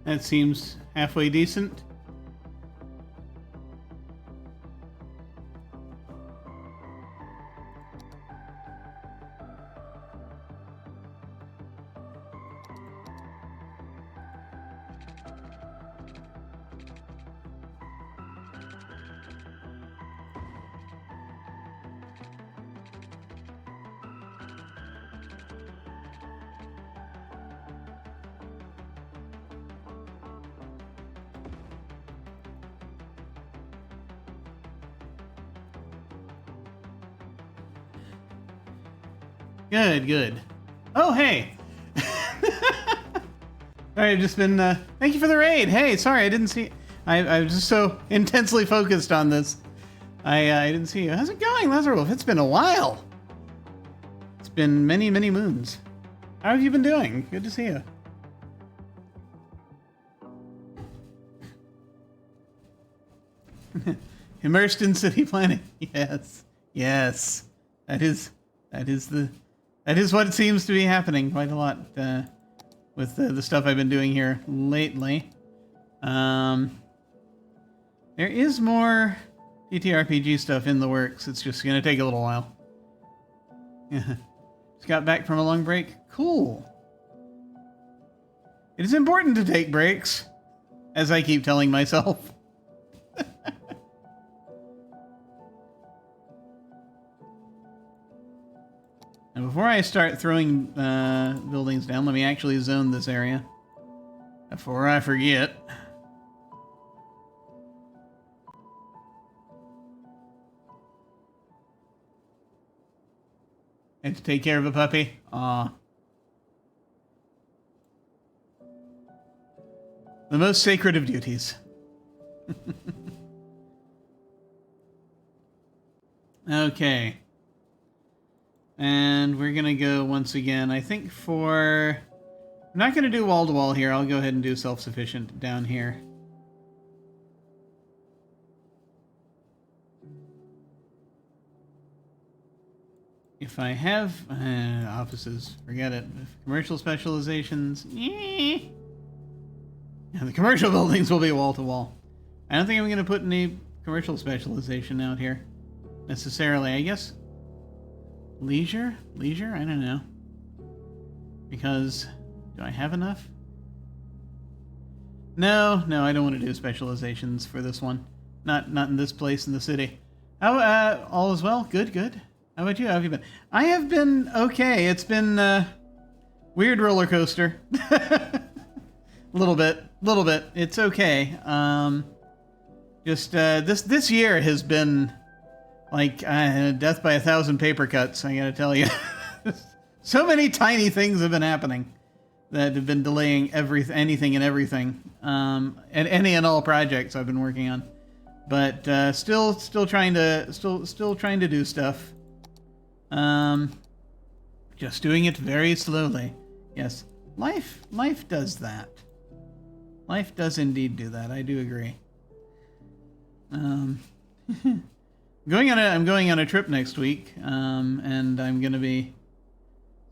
That seems halfway decent. Good, good. Oh, hey. Sorry, I've just been, thank you for the raid. Hey, sorry, I didn't see, I was just so intensely focused on this. I didn't see you. How's it going, Lazarwolf? It's been a while. It's been many, many moons. How have you been doing? Good to see you. Immersed in city planning. Yes. Yes. That is what it seems to be happening quite a lot with the stuff I've been doing here lately. There is more TTRPG stuff in the works. It's just going to take a little while. Yeah. Just got back from a long break. Cool. It is important to take breaks, as I keep telling myself. And before I start throwing buildings down, let me actually zone this area before I forget. I had to take care of a puppy. Aw. The most sacred of duties. Okay. And we're going to go once again, I think for... I'm not going to do wall-to-wall here. I'll go ahead and do self-sufficient down here. If I have... offices, forget it. Commercial specializations... Yeah, the commercial buildings will be wall-to-wall. I don't think I'm going to put any commercial specialization out here. Necessarily, I guess... Leisure? Leisure? I don't know. Because... do I have enough? No, I don't want to do specializations for this one. Not in this place in the city. How, all is well? Good, good. How about you? How have you been? I have been okay. It's been, weird roller coaster. Little bit. It's okay. This year has been like death by 1,000 paper cuts, I gotta tell you. So many tiny things have been happening that have been delaying anything and everything, and any and all projects I've been working on. But still trying to do stuff. Just doing it very slowly. Yes, life does that. Life does indeed do that. I do agree. I'm going on a trip next week, and I'm gonna be.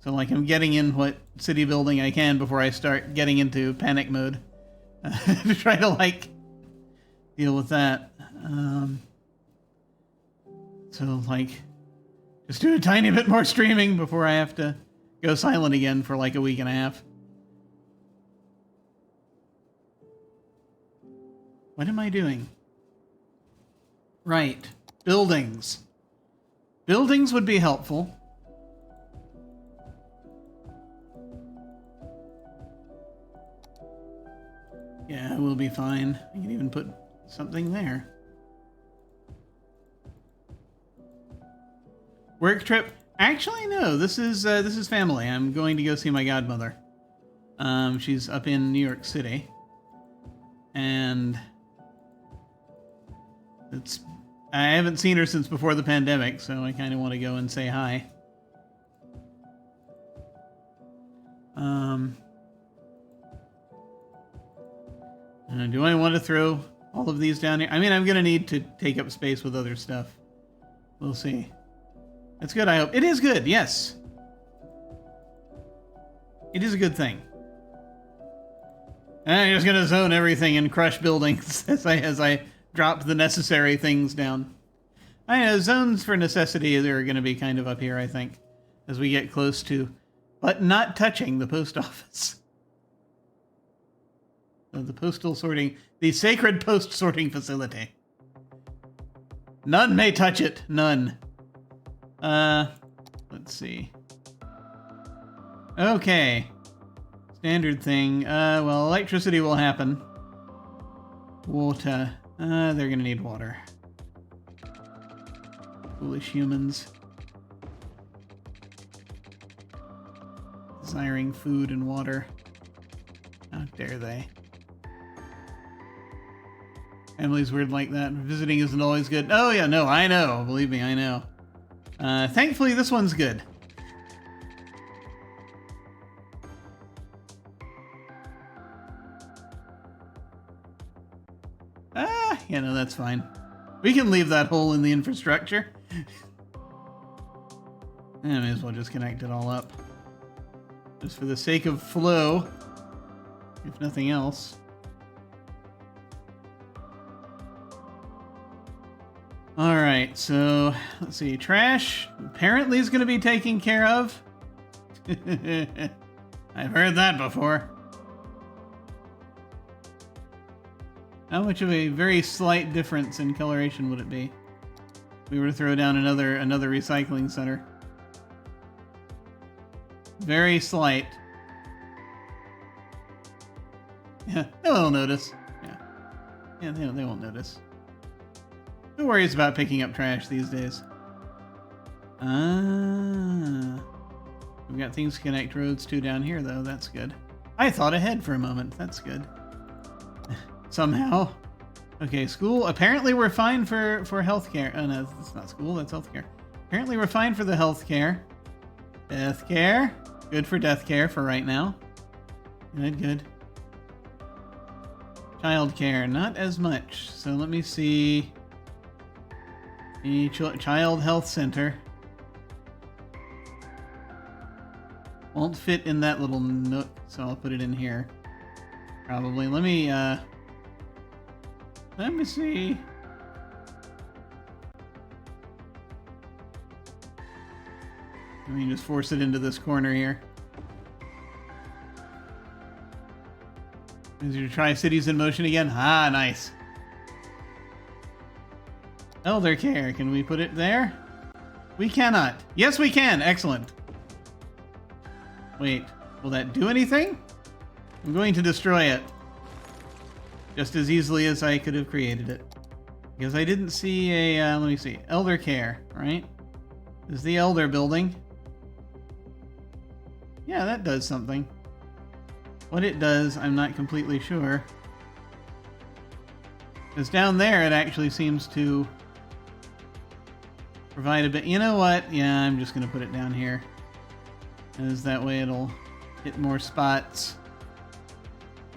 So, like, I'm getting in what city building I can before I start getting into panic mode. To try to, like, deal with that. So, like, just do a tiny bit more streaming before I have to go silent again for, like, a week and a half. What am I doing? Right. Buildings. Buildings would be helpful. Yeah, we'll be fine. I can even put something there. Work trip? Actually, no. This is family. I'm going to go see my godmother. She's up in New York City, and I haven't seen her since before the pandemic, so I kind of want to go and say hi. Do I want to throw all of these down here? I mean, I'm going to need to take up space with other stuff. We'll see. It's good, I hope. It is good, yes. It is a good thing. And I'm just going to zone everything and crush buildings as I drop the necessary things down. I know, zones for necessity are going to be kind of up here, I think, as we get close to, but not touching the post office. The postal sorting, the sacred post sorting facility. None may touch it. None. Let's see. Okay. Standard thing. Well, electricity will happen. Water. They're gonna need water. Foolish humans. desiring food and water. How dare they? Family's weird like that. Visiting isn't always good. Oh yeah, no, I know. Believe me, I know. Thankfully, this one's good. Yeah, no, that's fine. We can leave that hole in the infrastructure. I may as well just connect it all up. Just for the sake of flow, if nothing else. Alright, so let's see. Trash apparently is going to be taken care of. I've heard that before. How much of a very slight difference in coloration would it be if we were to throw down another recycling center? Very slight. Yeah, no one will notice. Yeah, they won't notice. Who worries about picking up trash these days? We've got things to connect roads to down here, though. That's good. I thought ahead for a moment. That's good. Somehow. Okay, school. Apparently we're fine for healthcare. Oh no, it's not school, that's healthcare. Apparently we're fine for the healthcare. Death care. Good for death care for right now. Good. Child care, not as much. So let me see. The child health center. Won't fit in that little nook, so I'll put it in here. Probably. Let me see. Let me just force it into this corner here. Is your Tri-Cities in motion again? Ah, nice. Elder care. Can we put it there? We cannot. Yes, we can. Excellent. Wait, will that do anything? I'm going to destroy it. Just as easily as I could have created it. Because I didn't see a, let me see, elder care, right? This is the elder building. Yeah, that does something. What it does, I'm not completely sure. Because down there, it actually seems to provide a bit. You know what? Yeah, I'm just going to put it down here. Because that way it'll hit more spots.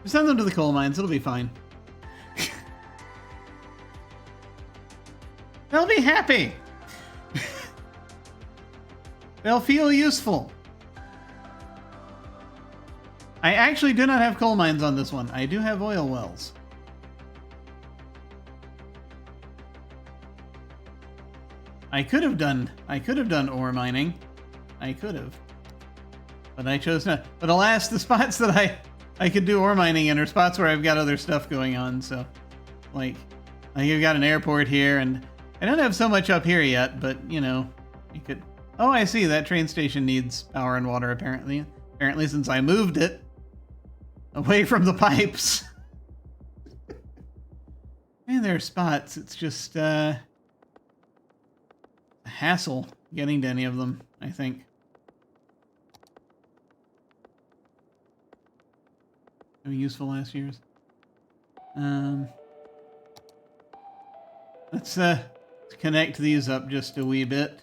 Send them to the coal mines, it'll be fine. They'll be happy. They'll feel useful. I actually do not have coal mines on this one. I do have oil wells. I could have done ore mining. I could have. But I chose not. But alas, the spots that I could do ore mining in are spots where I've got other stuff going on, so like you've got an airport here, and I don't have so much up here yet, but you know, you could. Oh, I see, that train station needs power and water apparently. Apparently, since I moved it away from the pipes. And there are spots. It's just a hassle getting to any of them, I think. Useful last year's. Let's connect these up just a wee bit.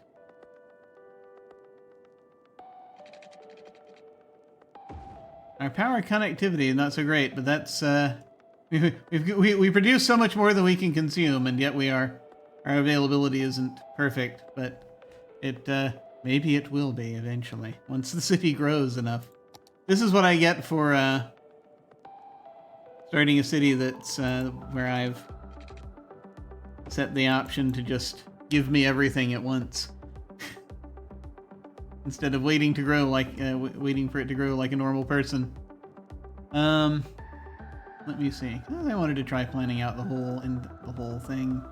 Our power connectivity is not so great, but that's we produce so much more than we can consume, and yet our availability isn't perfect. But it maybe it will be eventually once the city grows enough. This is what I get for starting a city that's where I've set the option to just give me everything at once. Instead of waiting to grow like waiting for it to grow like a normal person. Let me see. I wanted to try planning out the whole thing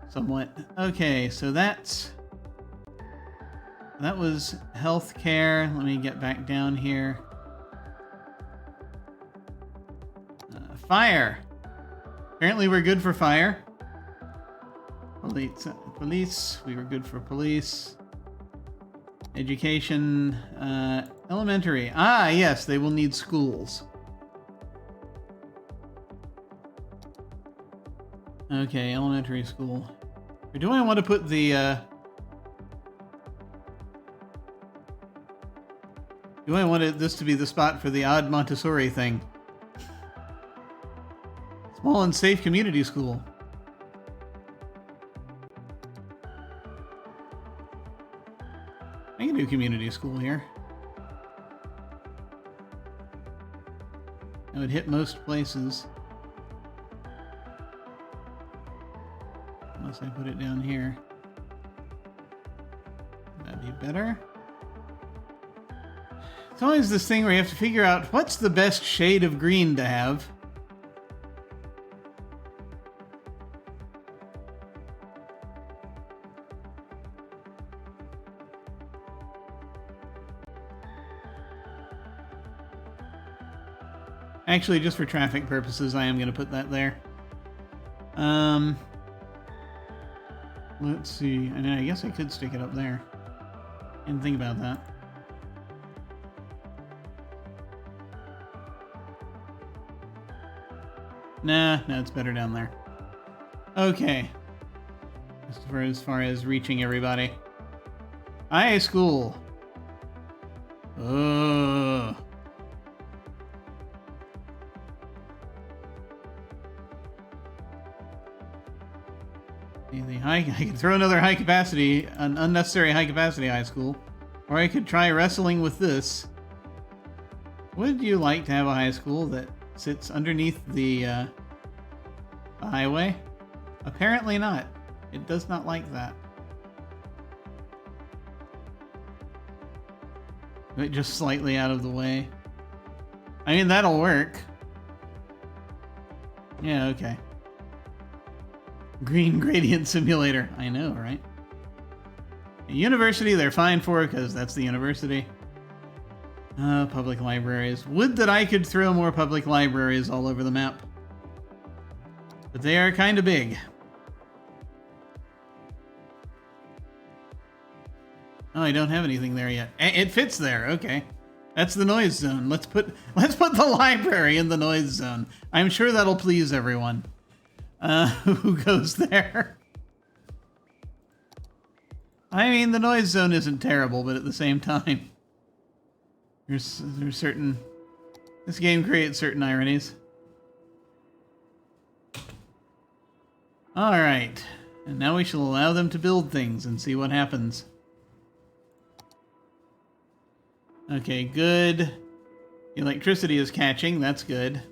somewhat. Okay, so that was healthcare. Let me get back down here. Fire. Apparently we're good for fire. Police. We were good for police. Education. Elementary. Ah, yes, they will need schools. Okay, elementary school. Or do I want to put the, do I want this to be the spot for the odd Montessori thing? Small and safe community school. I can do community school here. I would hit most places. Unless I put it down here. That'd be better. It's always this thing where you have to figure out what's the best shade of green to have. Actually, just for traffic purposes, I am going to put that there. Let's see. I guess I could stick it up there. Didn't think about that. Nah, no, it's better down there. Okay. As far as reaching everybody. High school. Ugh. I could throw another an unnecessary high capacity high school. Or I could try wrestling with this. Would you like to have a high school that sits underneath the highway? Apparently not. It does not like that. But just slightly out of the way. I mean, that'll work. Yeah, okay. Green gradient simulator. I know, right? A university, they're fine for because that's the university. Public libraries. Would that I could throw more public libraries all over the map. But they are kind of big. Oh, I don't have anything there yet. It fits there. Okay. That's the noise zone. Let's put the library in the noise zone. I'm sure that'll please everyone. Who goes there? I mean, the noise zone isn't terrible, but at the same time, there's certain... This game creates certain ironies. Alright. And now we shall allow them to build things and see what happens. Okay, good. Electricity is catching. That's good.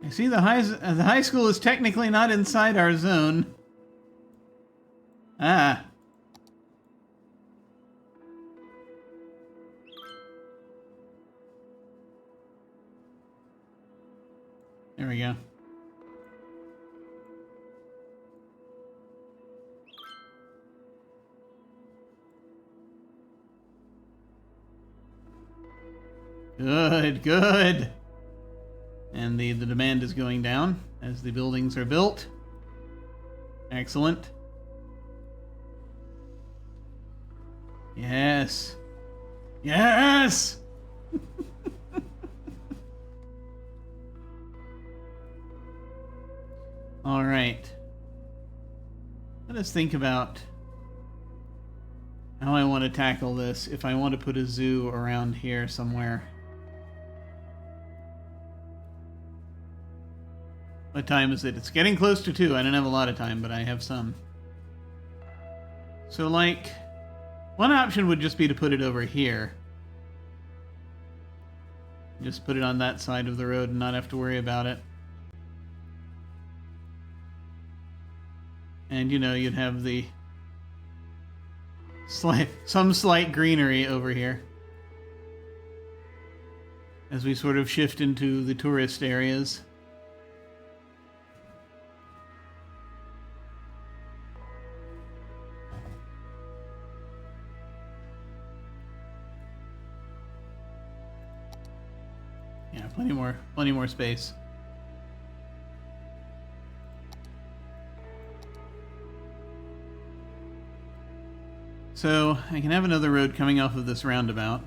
I see the high school is technically not inside our zone. Ah. There we go. Good, good. And the demand is going down as the buildings are built. Excellent. Yes. Yes! All right. Let us think about how I want to tackle this if I want to put a zoo around here somewhere. What time is it? It's getting close to 2. I don't have a lot of time, but I have some. So, like, one option would just be to put it over here. Just put it on that side of the road and not have to worry about it. And, you know, you'd have the some slight greenery over here as we sort of shift into the tourist areas. Yeah, plenty more space. So I can have another road coming off of this roundabout.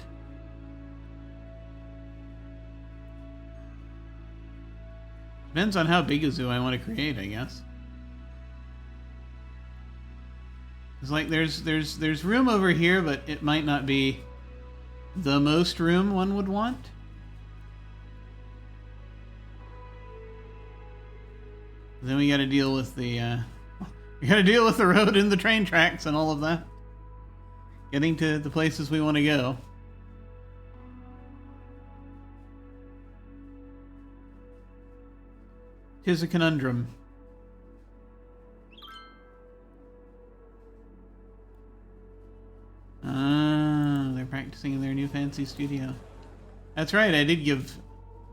Depends on how big a zoo I want to create, I guess. It's like there's room over here, but it might not be the most room one would want. Then we got to deal with the road and the train tracks and all of that. Getting to the places we want to go. Tis a conundrum. Ah, they're practicing in their new fancy studio. That's right, I did give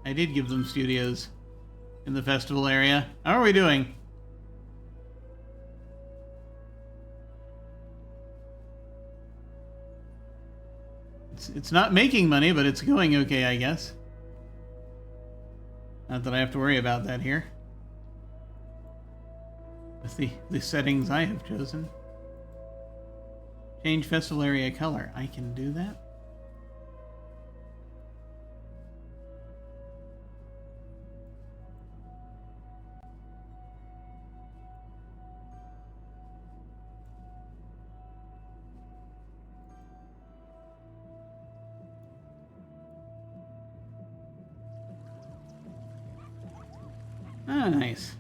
them studios in the festival area. How are we doing? It's not making money, but it's going okay, I guess. Not that I have to worry about that here. With the settings I have chosen. Change festival area color. I can do that? Ah, nice.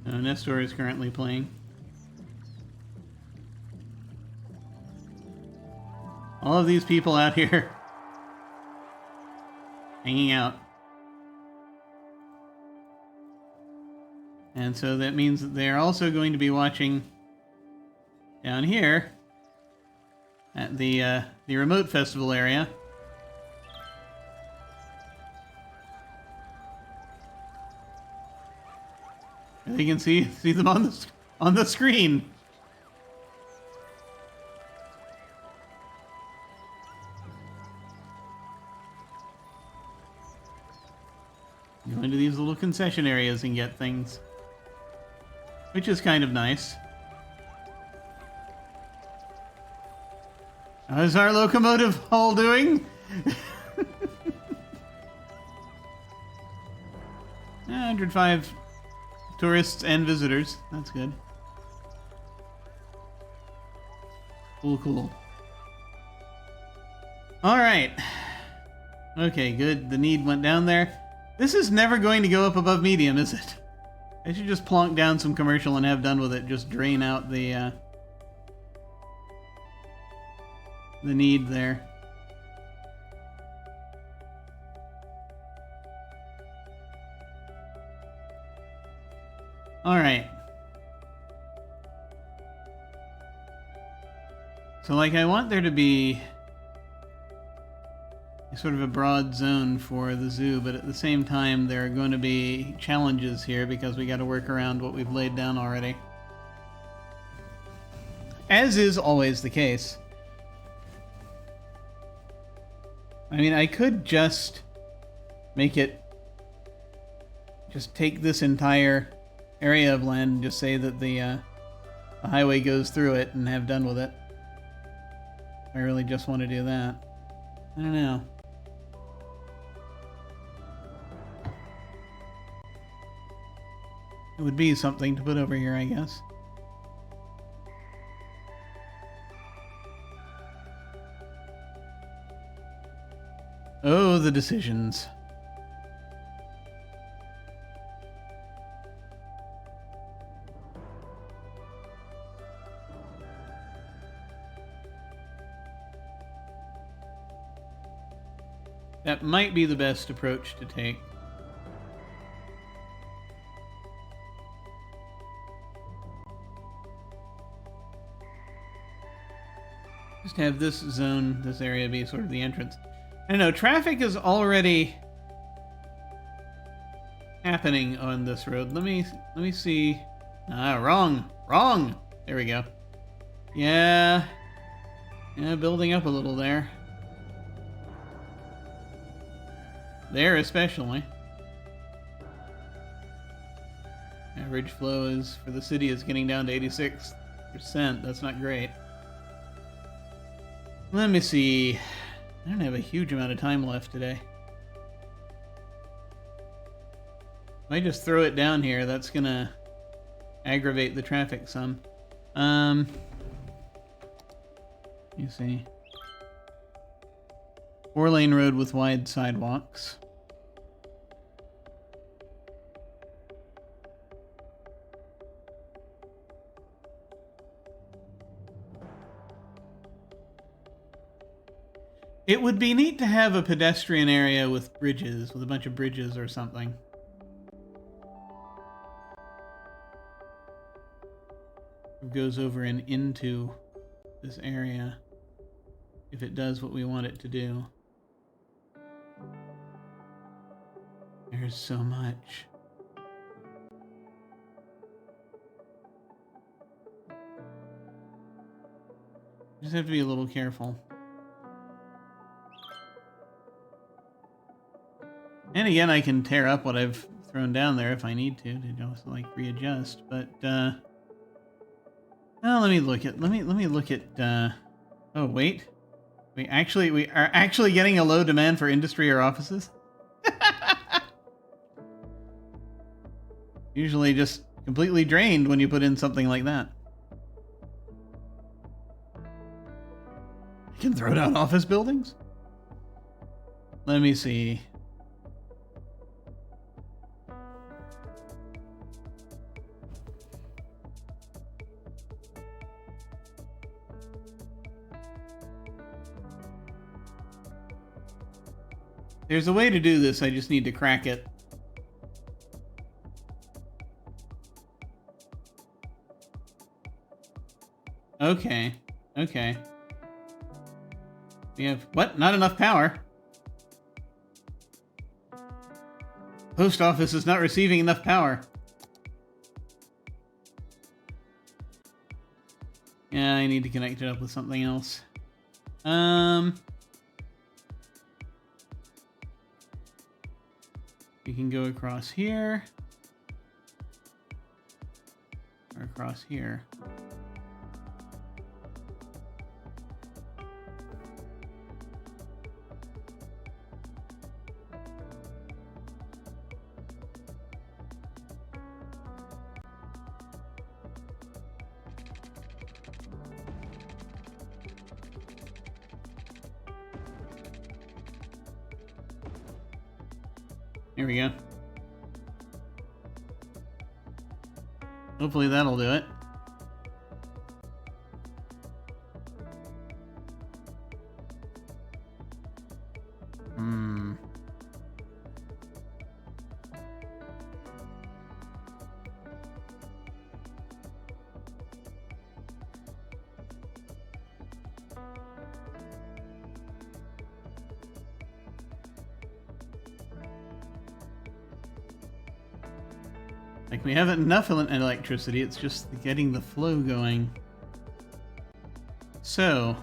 Nestor is currently playing. All of these people out here hanging out. And so that means that they're also going to be watching down here at the remote festival area. They can see them on the screen. Go into these little concession areas and get things, which is kind of nice. How's our locomotive haul doing? 105 tourists and visitors. That's good. Cool. All right. Okay, good. The need went down there. This is never going to go up above medium, is it? I should just plonk down some commercial and have done with it. Just drain out the need there. All right. So, like, I want there to be sort of a broad zone for the zoo, but at the same time, there are going to be challenges here because we got to work around what we've laid down already. As is always the case. I mean, I could just make it, just take this entire area of land and just say that the highway goes through it and have done with it. I really just want to do that. I don't know. It would be something to put over here, I guess. Oh, the decisions. That might be the best approach to take. Just have this zone, this area be sort of the entrance. I don't know, traffic is already happening on this road. Let me see. Ah, wrong. There we go. Yeah, building up a little there. There especially. Average flow is for the city is getting down to 86%. That's not great. Let me see. I don't have a huge amount of time left today. If I just throw it down here, that's gonna aggravate the traffic some. You see. 4-lane road with wide sidewalks. It would be neat to have a pedestrian area with bridges, with a bunch of bridges or something. It goes over and into this area, if it does what we want it to do. There's so much. Just have to be a little careful. And again, I can tear up what I've thrown down there if I need to just like readjust. But well, let me look at. Let me look at. Oh wait, we are actually getting a low demand for industry or offices. Usually just completely drained when you put in something like that. I can throw down office buildings? Let me see. There's a way to do this, I just need to crack it. Okay. Okay. We have... What? Not enough power? Post office is not receiving enough power. Yeah, I need to connect it up with something else. We can go across here. Or across here. Here we go. Hopefully that'll do it. Like, we have enough electricity, it's just getting the flow going. So,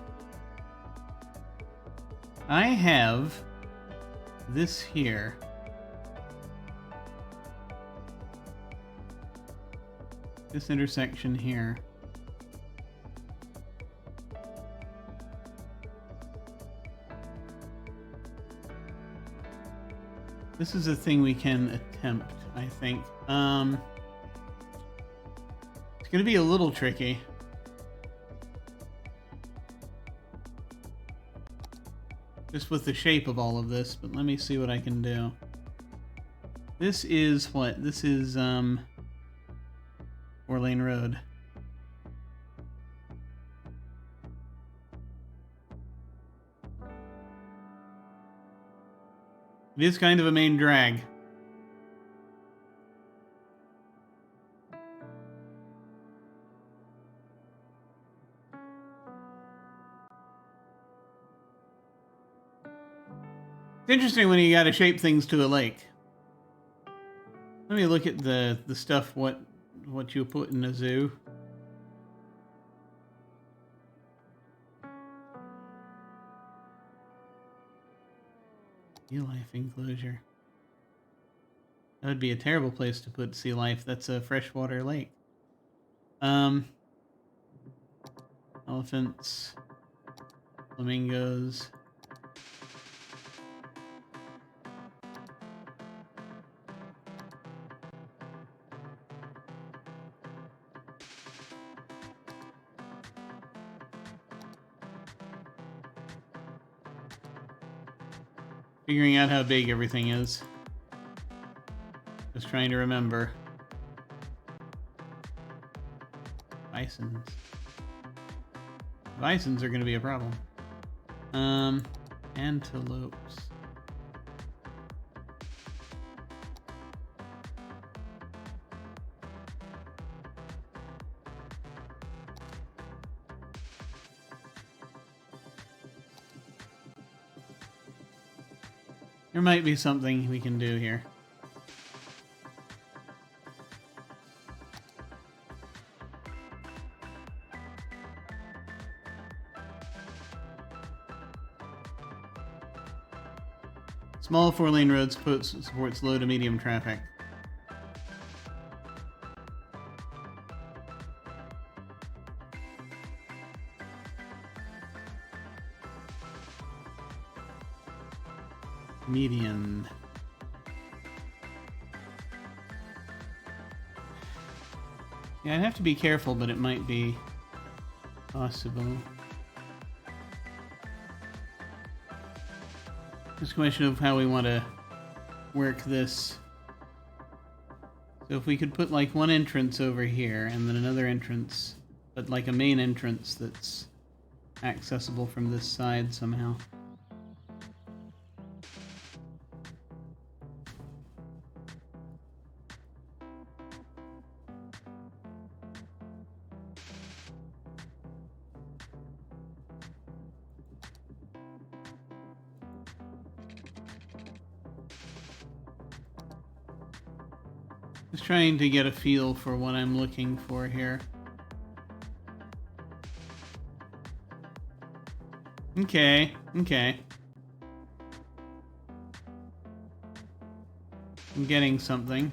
I have this here. This intersection here. This is a thing we can attempt, I think. It's gonna be a little tricky. Just with the shape of all of this, but let me see what I can do. This is what? This is, 4-lane road. It is kind of a main drag. It's interesting when you gotta shape things to a lake. Let me look at the stuff what you put in a zoo. Real life enclosure. That would be a terrible place to put sea life. That's a freshwater lake. Um, elephants, flamingos. Figuring out how big everything is. Just trying to remember. Bisons. Bisons are going to be a problem. Antelopes. There might be something we can do here. Small 4-lane road supports low to medium traffic. Median. Yeah, I'd have to be careful, but it might be possible. Just a question of how we want to work this. So if we could put like one entrance over here and then another entrance, but like a main entrance that's accessible from this side somehow. Just trying to get a feel for what I'm looking for here. Okay. I'm getting something.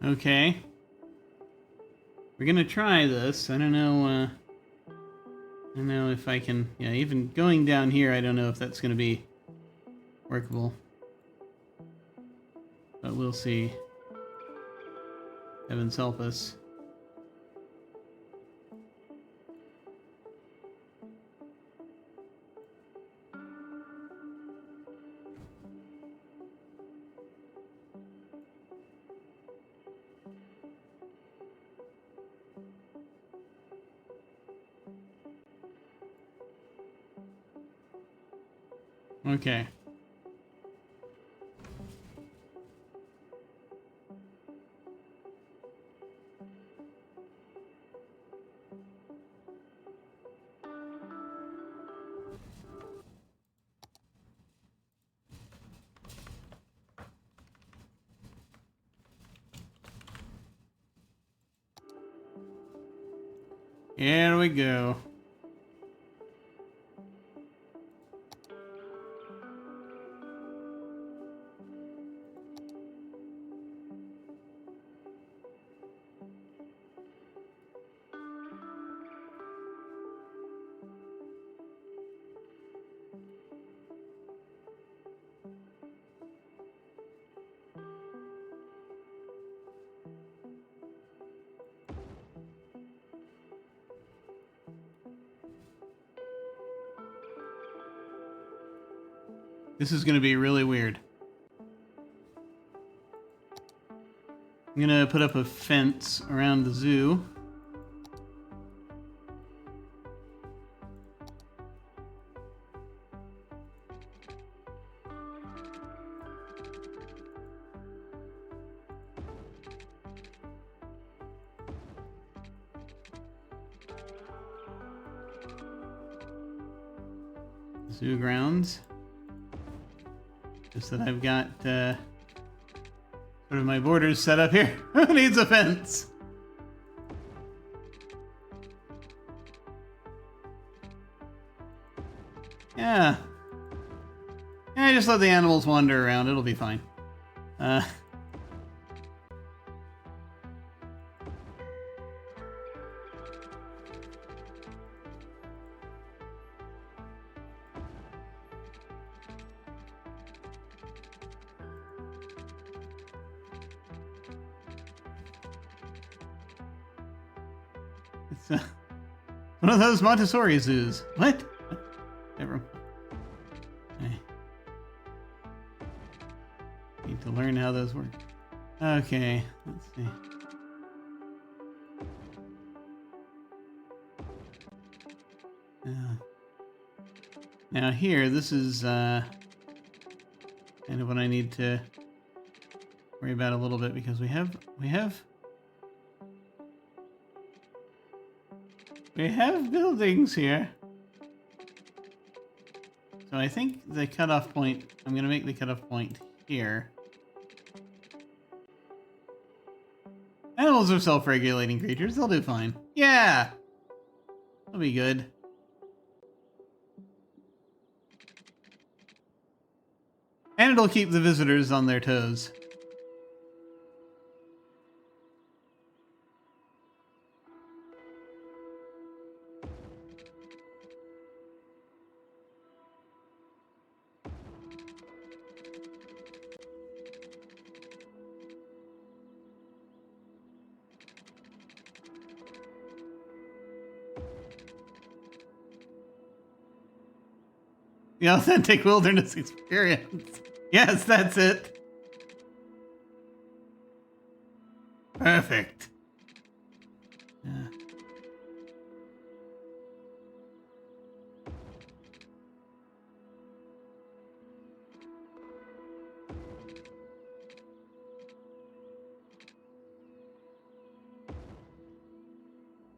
Okay. We're gonna try this. I don't know, I don't know if I can... Yeah, even going down here, I don't know if that's going to be workable. But we'll see. Heavens help us. Okay. Here we go. This is going to be really weird. I'm going to put up a fence around the zoo. Zoo grounds. Just that I've got sort of my borders set up here. Who needs a fence? Yeah. Yeah, just let the animals wander around. It'll be fine. It's one of those Montessori zoos. What? Never. I need to learn how those work. Okay, let's see. Now here, this is kind of what I need to worry about a little bit, because we have buildings here. So I think the cutoff point, I'm going to make the cutoff point here. Animals are self-regulating creatures. They'll do fine. Yeah! That'll be good. And it'll keep the visitors on their toes. The authentic wilderness experience. Yes, that's it. Perfect. Yeah.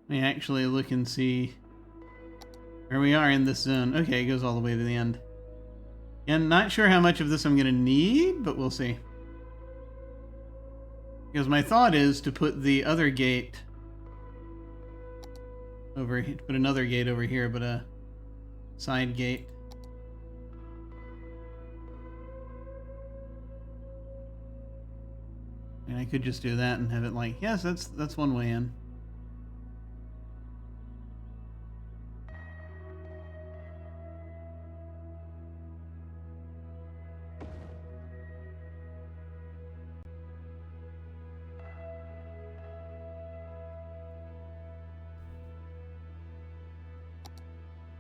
Let me actually look and see where we are in this zone. Okay, it goes all the way to the end. And not sure how much of this I'm going to need, but we'll see. Because my thought is to put the other gate over here, put another gate over here, but a side gate. And I could just do that and have it like, yes, that's one way in.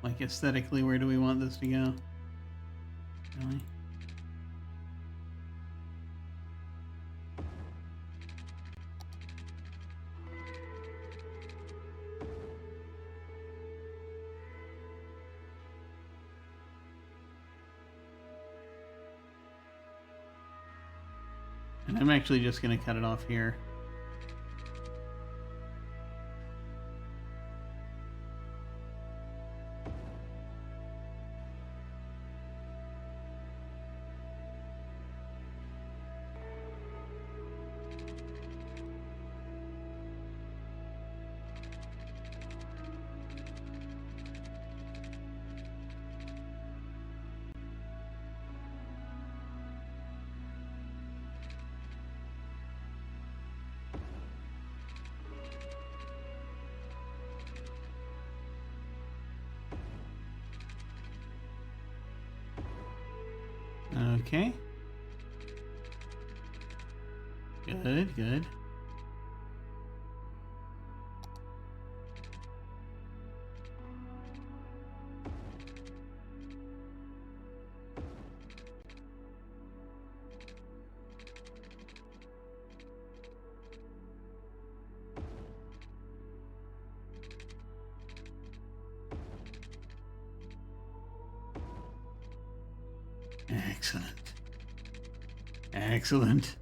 Like, aesthetically, where do we want this to go? Really? And I'm actually just going to cut it off here. Okay. Good, good. Excellent. Excellent.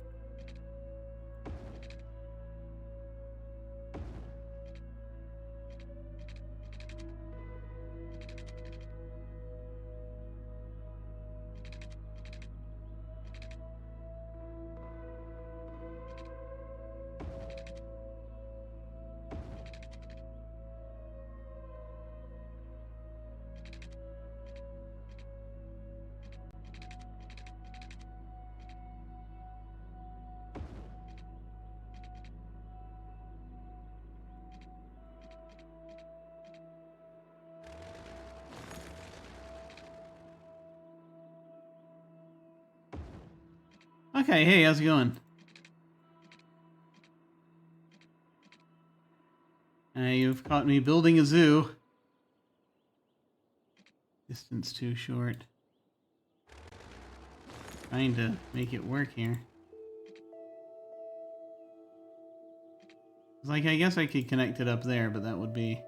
Okay, hey, how's it going? You've caught me building a zoo. Distance too short. Trying to make it work here. It's like, I guess I could connect it up there, but that would be...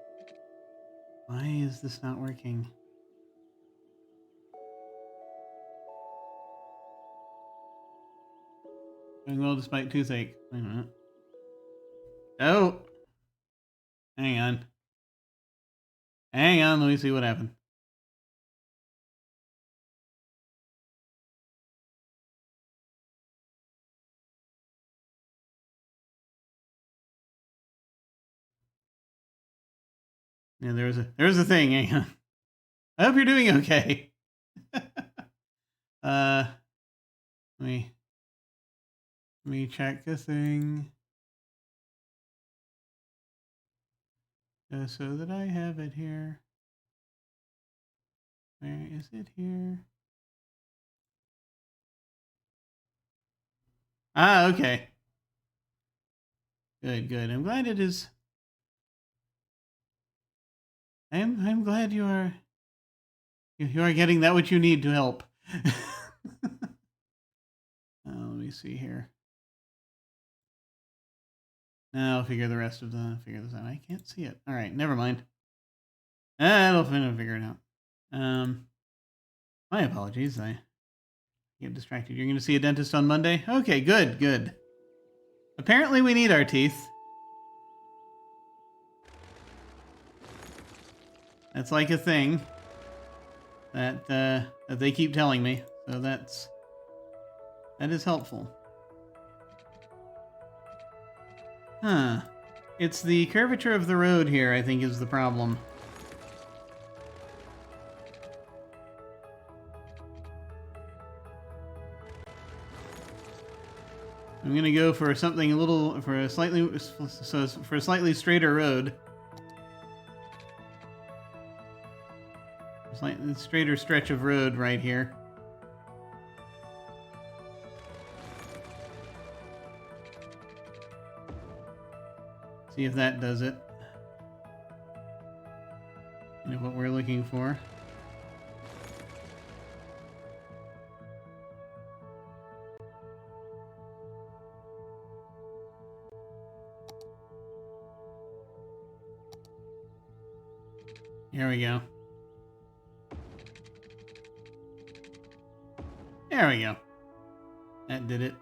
Why is this not working? Doing well despite toothache. Wait a minute. Oh! Hang on. Hang on, let me see what happened. Yeah, there's a thing, hang on. I hope you're doing okay. Let me check the thing. Just so that I have it here. Where is it here? Ah, okay. Good, good. I'm glad it is. I'm glad you are getting that what you need to help. Let me see here. Now I'll figure this out. I can't see it. All right, never mind. I'll figure it out. My apologies. I get distracted. You're going to see a dentist on Monday? Okay, good, good. Apparently we need our teeth. That's like a thing that they keep telling me. So that is helpful. Huh. It's the curvature of the road here, I think, is the problem. I'm gonna go for something for a slightly straighter road. Slightly straighter stretch of road right here. See if that does it. You know what we're looking for. Here we go. There we go. That did it.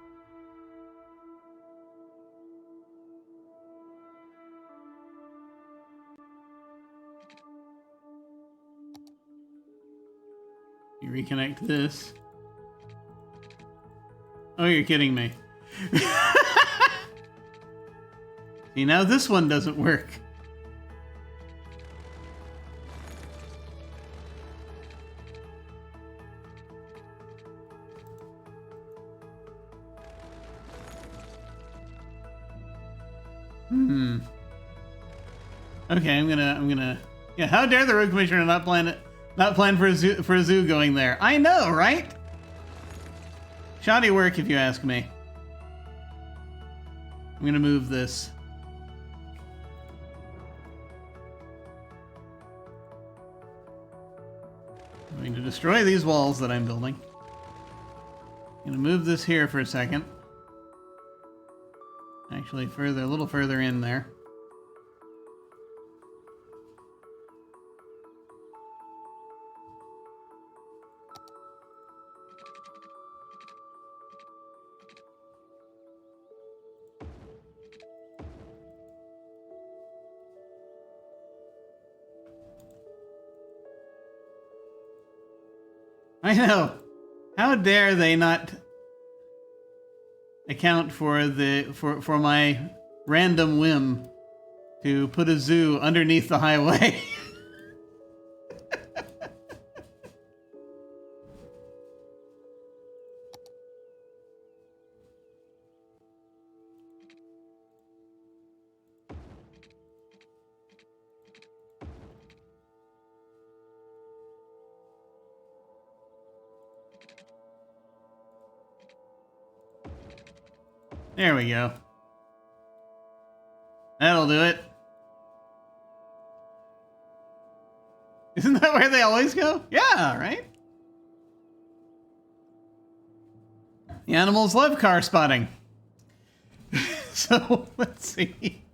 You reconnect this. Oh, you're kidding me. See, now this one doesn't work. Okay, I'm gonna. Yeah, how dare the road commissioner not plan for a zoo going there? I know, right? Shoddy work, if you ask me. I'm gonna move this. I'm going to destroy these walls that I'm building. I'm gonna move this here for a second. Actually, a little further in there. I know. How dare they not account for for my random whim to put a zoo underneath the highway? There we go. That'll do it. Isn't that where they always go? Yeah, right? The animals love car spotting. So, let's see.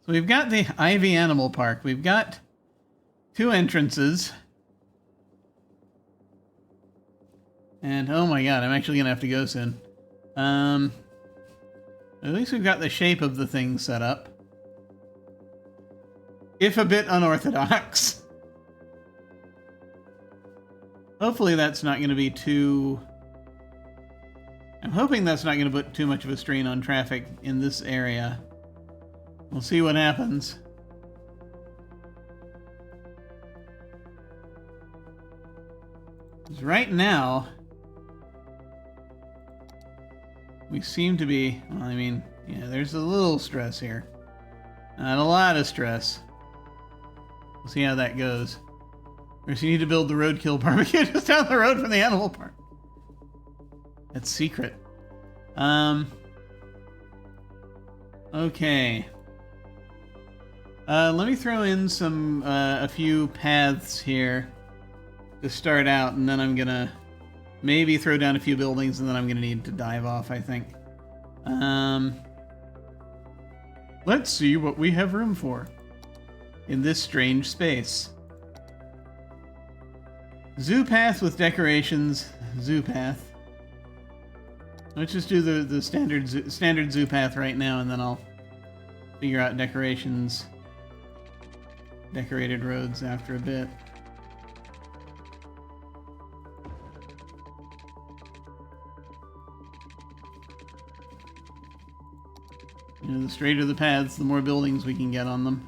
So we've got the Ivy Animal Park. We've got 2 entrances. And, oh my god, I'm actually going to have to go soon. At least we've got the shape of the thing set up. If a bit unorthodox. Hopefully that's not going to be too... I'm hoping that's not going to put too much of a strain on traffic in this area. We'll see what happens. Because right now... we seem to be, well, I mean, yeah, there's a little stress here. Not a lot of stress. We'll see how that goes. Or so you need to build the roadkill barbecue just down the road from the animal park. That's secret. Okay. Let me throw in some, a few paths here to start out, and then I'm gonna maybe throw down a few buildings, and then I'm going to need to dive off, I think. Let's see what we have room for in this strange space. Zoo path with decorations. Zoo path. Let's just do the standard zoo path right now, and then I'll figure out decorations. Decorated roads after a bit. You know, the straighter the paths, the more buildings we can get on them.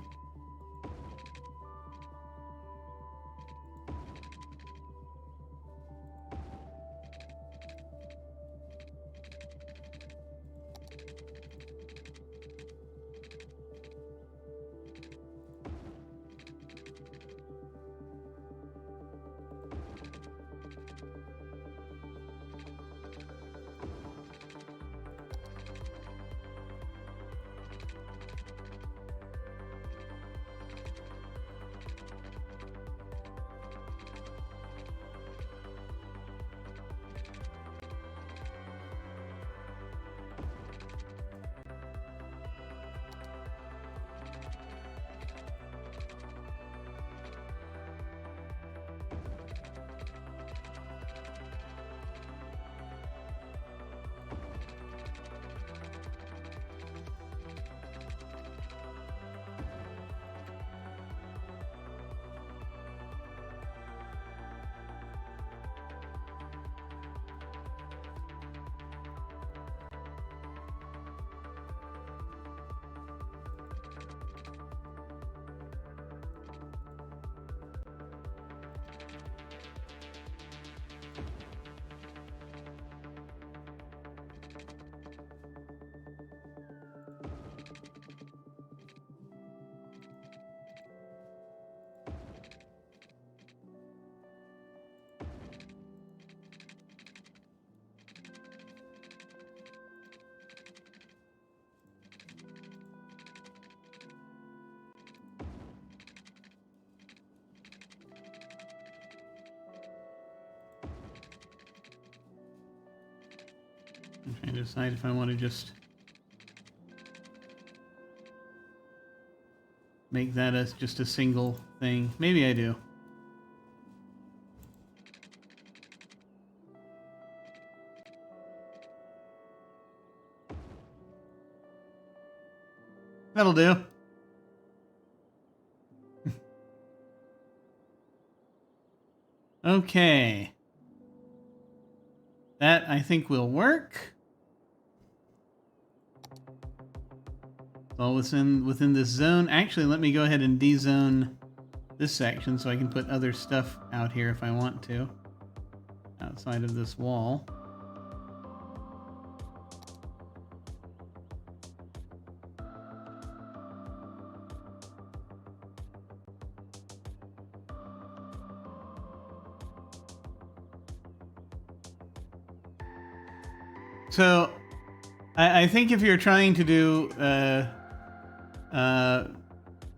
Trying to decide if I want to just make that as just a single thing. Maybe I do. That'll do. Okay. That, I think, will work. It's all within this zone. Actually, let me go ahead and dezone this section so I can put other stuff out here if I want to. Outside of this wall. So, I think if you're trying to do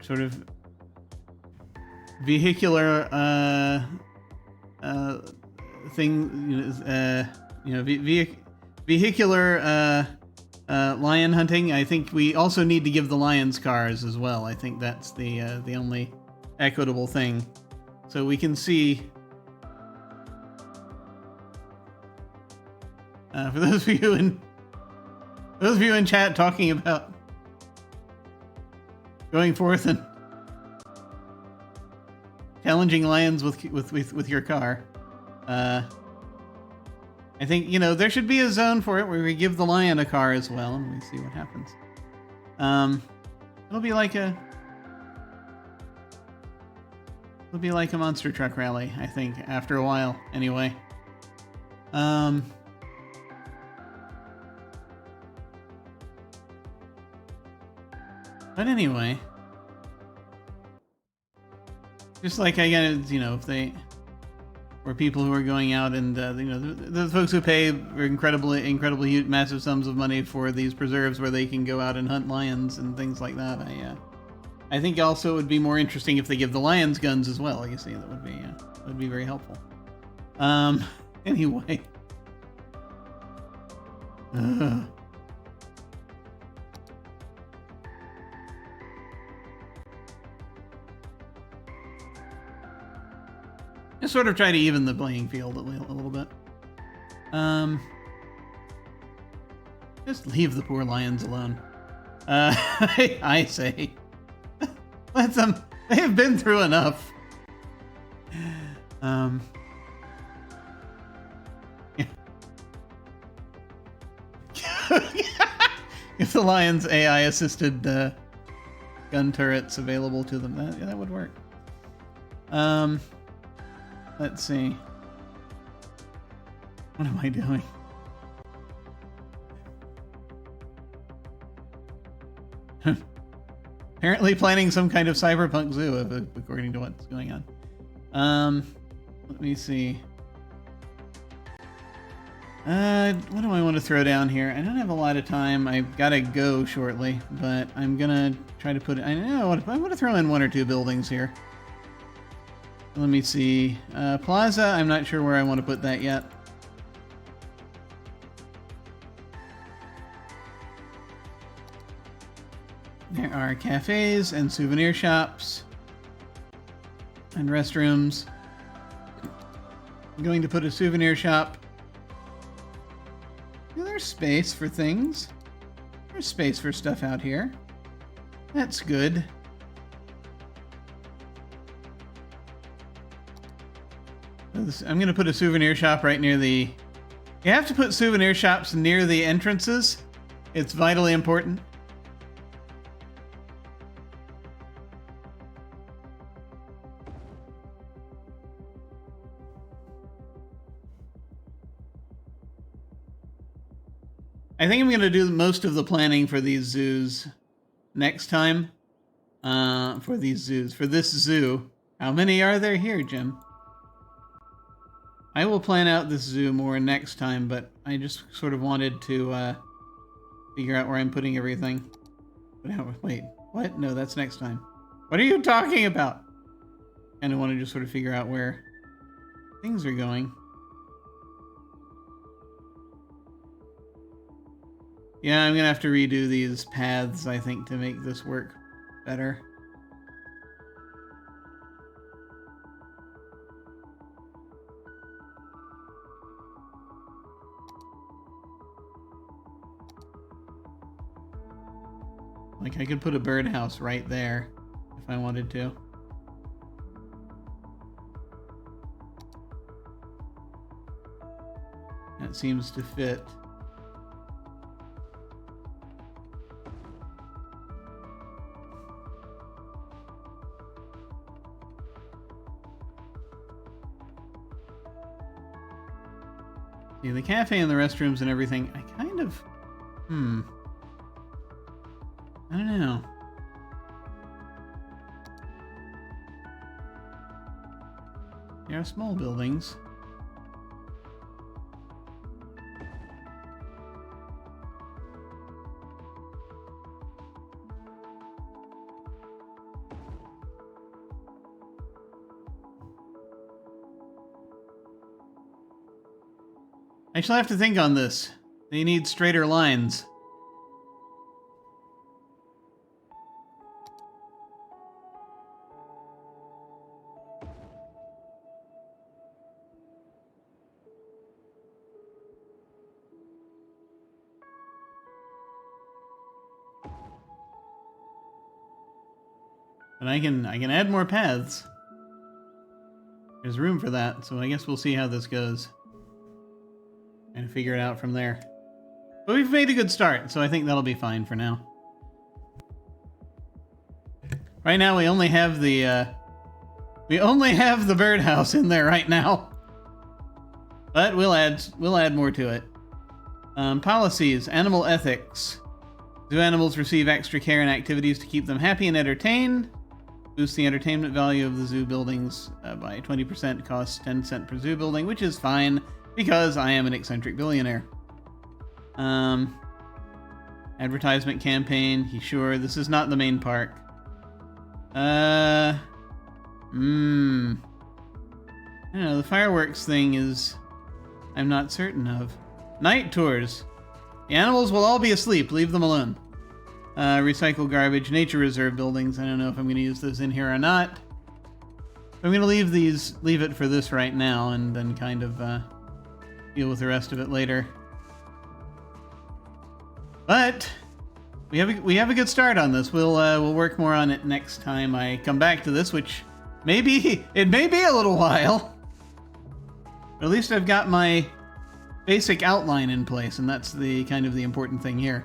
sort of vehicular vehicular lion hunting, I think we also need to give the lions cars as well. I think that's the only equitable thing. So we can see. For those of you in chat talking about going forth and challenging lions with your car, I think there should be a zone for it where we give the lion a car as well, and we see what happens. It'll be like a monster truck rally, I think, after a while. Anyway. But anyway, just like if they were people who are going out and the folks who pay incredibly huge, massive sums of money for these preserves where they can go out and hunt lions and things like that. I think also it would be more interesting if they give the lions guns as well. You see, that would be very helpful. Anyway. Just sort of try to even the playing field a little bit. Just leave the poor lions alone. I say. Let them. They have been through enough. Yeah. If the lions AI-assisted gun turrets available to them, that would work. Let's see. What am I doing? Apparently planning some kind of cyberpunk zoo, according to what's going on. Let me see. What do I want to throw down here? I don't have a lot of time. I've got to go shortly, but I'm gonna try to put it. I want to throw in one or two buildings here. Let me see. Plaza, I'm not sure where I want to put that yet. There are cafes and souvenir shops and restrooms. I'm going to put a souvenir shop. Yeah, there's space for things. There's space for stuff out here. That's good. I'm going to put a souvenir shop right near the... You have to put souvenir shops near the entrances. It's vitally important. I think I'm going to do most of the planning for these zoos next time. For this zoo. How many are there here, Jim? I will plan out this zoo more next time, but I just sort of wanted to figure out where I'm putting everything. Wait, what? No, that's next time. What are you talking about? And I want to just sort of figure out where things are going. Yeah, I'm gonna have to redo these paths, I think, to make this work better. Like, I could put a birdhouse right there if I wanted to. That seems to fit. See, the cafe and the restrooms and everything, I kind of... I don't know. They are small buildings. I shall have to think on this. They need straighter lines. But I can add more paths. There's room for that, so I guess we'll see how this goes. And figure it out from there. But we've made a good start, so I think that'll be fine for now. Right now we only have the birdhouse in there right now. But we'll add more to it. Policies, animal ethics. Zoo animals receive extra care and activities to keep them happy and entertained. Boost the entertainment value of the zoo buildings by 20%, costs 10 cents per zoo building, which is fine because I am an eccentric billionaire. Advertisement campaign, sure, this is not the main park. I don't know, the fireworks thing is... I'm not certain of. Night tours. The animals will all be asleep, leave them alone. Recycle garbage, nature reserve buildings. I don't know if I'm going to use those in here or not. I'm going to leave it for this right now and then kind of deal with the rest of it later. But we have a good start on this. We'll work more on it next time I come back to this, which it may be a little while. But at least I've got my basic outline in place, and that's the kind of the important thing here.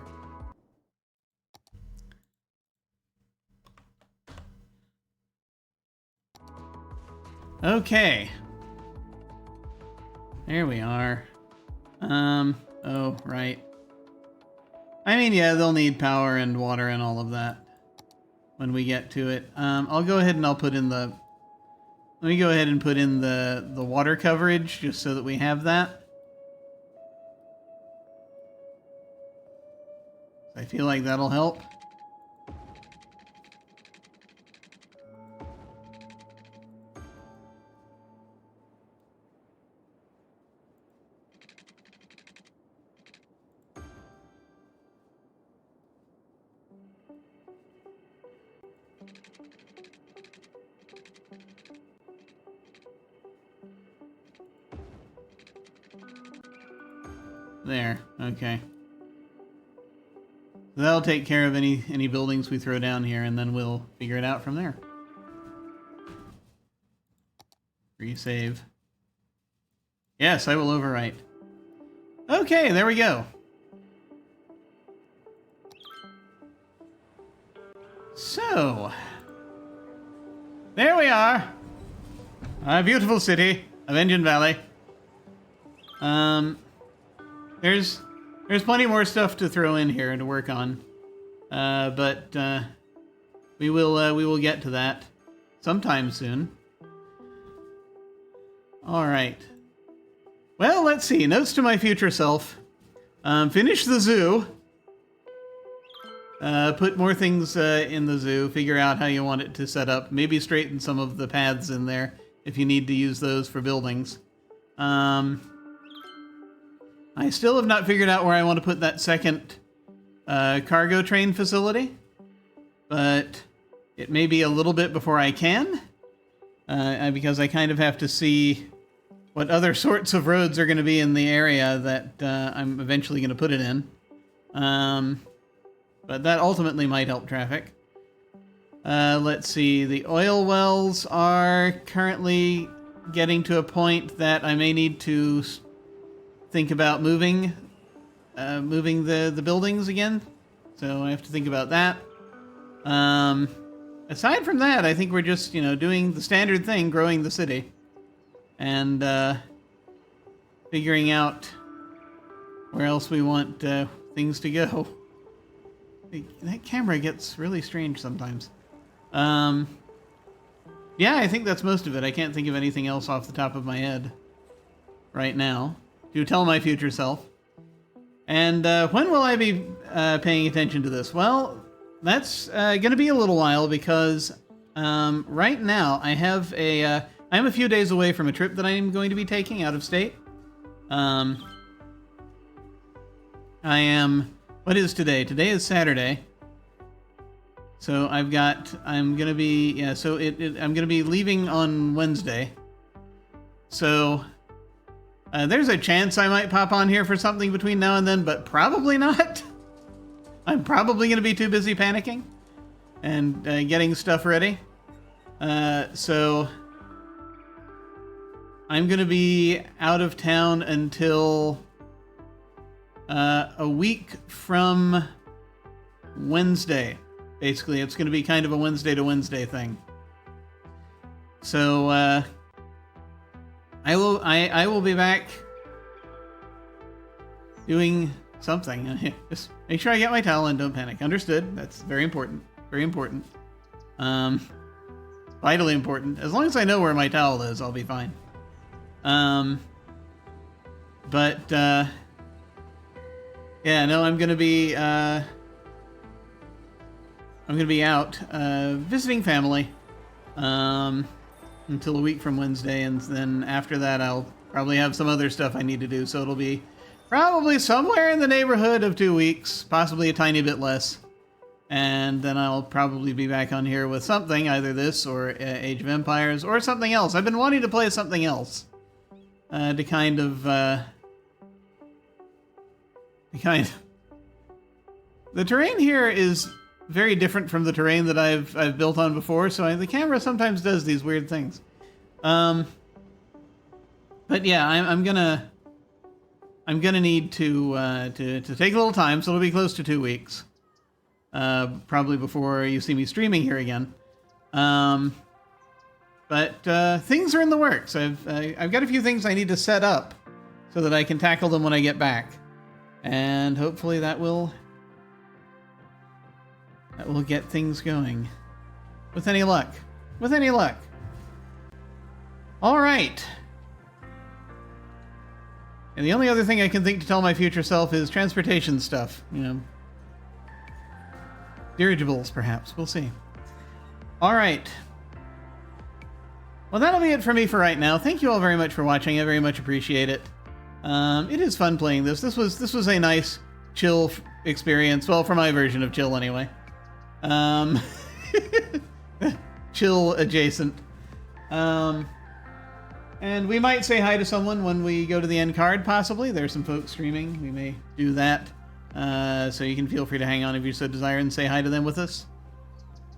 Okay. There we are. Oh, right. I mean, yeah, they'll need power and water and all of that when we get to it. I'll go ahead and let me go ahead and put in the water coverage just so that we have that. I feel like that'll help. There, okay. So that'll take care of any buildings we throw down here, and then we'll figure it out from there. Resave. Yes, I will overwrite. Okay, there we go. So, there we are. Our beautiful city of Engine Valley. There's plenty more stuff to throw in here and to work on, but we will get to that sometime soon. All right. Well, let's see. Notes to my future self: finish the zoo. Put more things in the zoo. Figure out how you want it to set up. Maybe straighten some of the paths in there if you need to use those for buildings. I still have not figured out where I want to put that second cargo train facility, but it may be a little bit before I can, because I kind of have to see what other sorts of roads are going to be in the area that I'm eventually going to put it in. But that ultimately might help traffic. Let's see, the oil wells are currently getting to a point that I may need to think about moving the buildings again. So I have to think about that. Aside from that, I think we're just, doing the standard thing, growing the city. And figuring out where else we want things to go. That camera gets really strange sometimes. Yeah, I think that's most of it. I can't think of anything else off the top of my head right now to tell my future self. And when will I be paying attention to this? Well, that's going to be a little while because right now I'm a few days away from a trip that I'm going to be taking out of state. What is today? Today is Saturday. So I'm gonna be leaving on Wednesday. So there's a chance I might pop on here for something between now and then, but probably not. I'm probably gonna be too busy panicking and getting stuff ready. So I'm gonna be out of town until a week from Wednesday. Basically, it's going to be kind of a Wednesday to Wednesday thing. So I will be back doing something. Just make sure I get my towel and don't panic. Understood? That's very important. Very important. Vitally important. As long as I know where my towel is, I'll be fine. Yeah, no, I'm gonna be out visiting family until a week from Wednesday, and then after that I'll probably have some other stuff I need to do, so it'll be probably somewhere in the neighborhood of 2 weeks, possibly a tiny bit less. And then I'll probably be back on here with something, either this or Age of Empires or something else. I've been wanting to play something else to kind of the terrain here is very different from the terrain that I've built on before, so the camera sometimes does these weird things. But yeah, I'm gonna need to take a little time, so it'll be close to 2 weeks, probably before you see me streaming here again. But things are in the works. I've got a few things I need to set up so that I can tackle them when I get back, and hopefully that will get things going. With any luck. With any luck. All right. And the only other thing I can think to tell my future self is transportation stuff. Dirigibles, perhaps. We'll see. All right. Well, that'll be it for me for right now. Thank you all very much for watching. I very much appreciate it. It is fun playing this. This was a nice, chill experience. Well, for my version of chill, anyway. Chill adjacent. And we might say hi to someone when we go to the end card, possibly. There's some folks streaming. We may do that. So you can feel free to hang on if you so desire and say hi to them with us.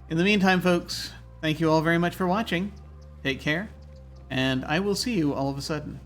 In the meantime, folks, thank you all very much for watching. Take care, and I will see you all of a sudden.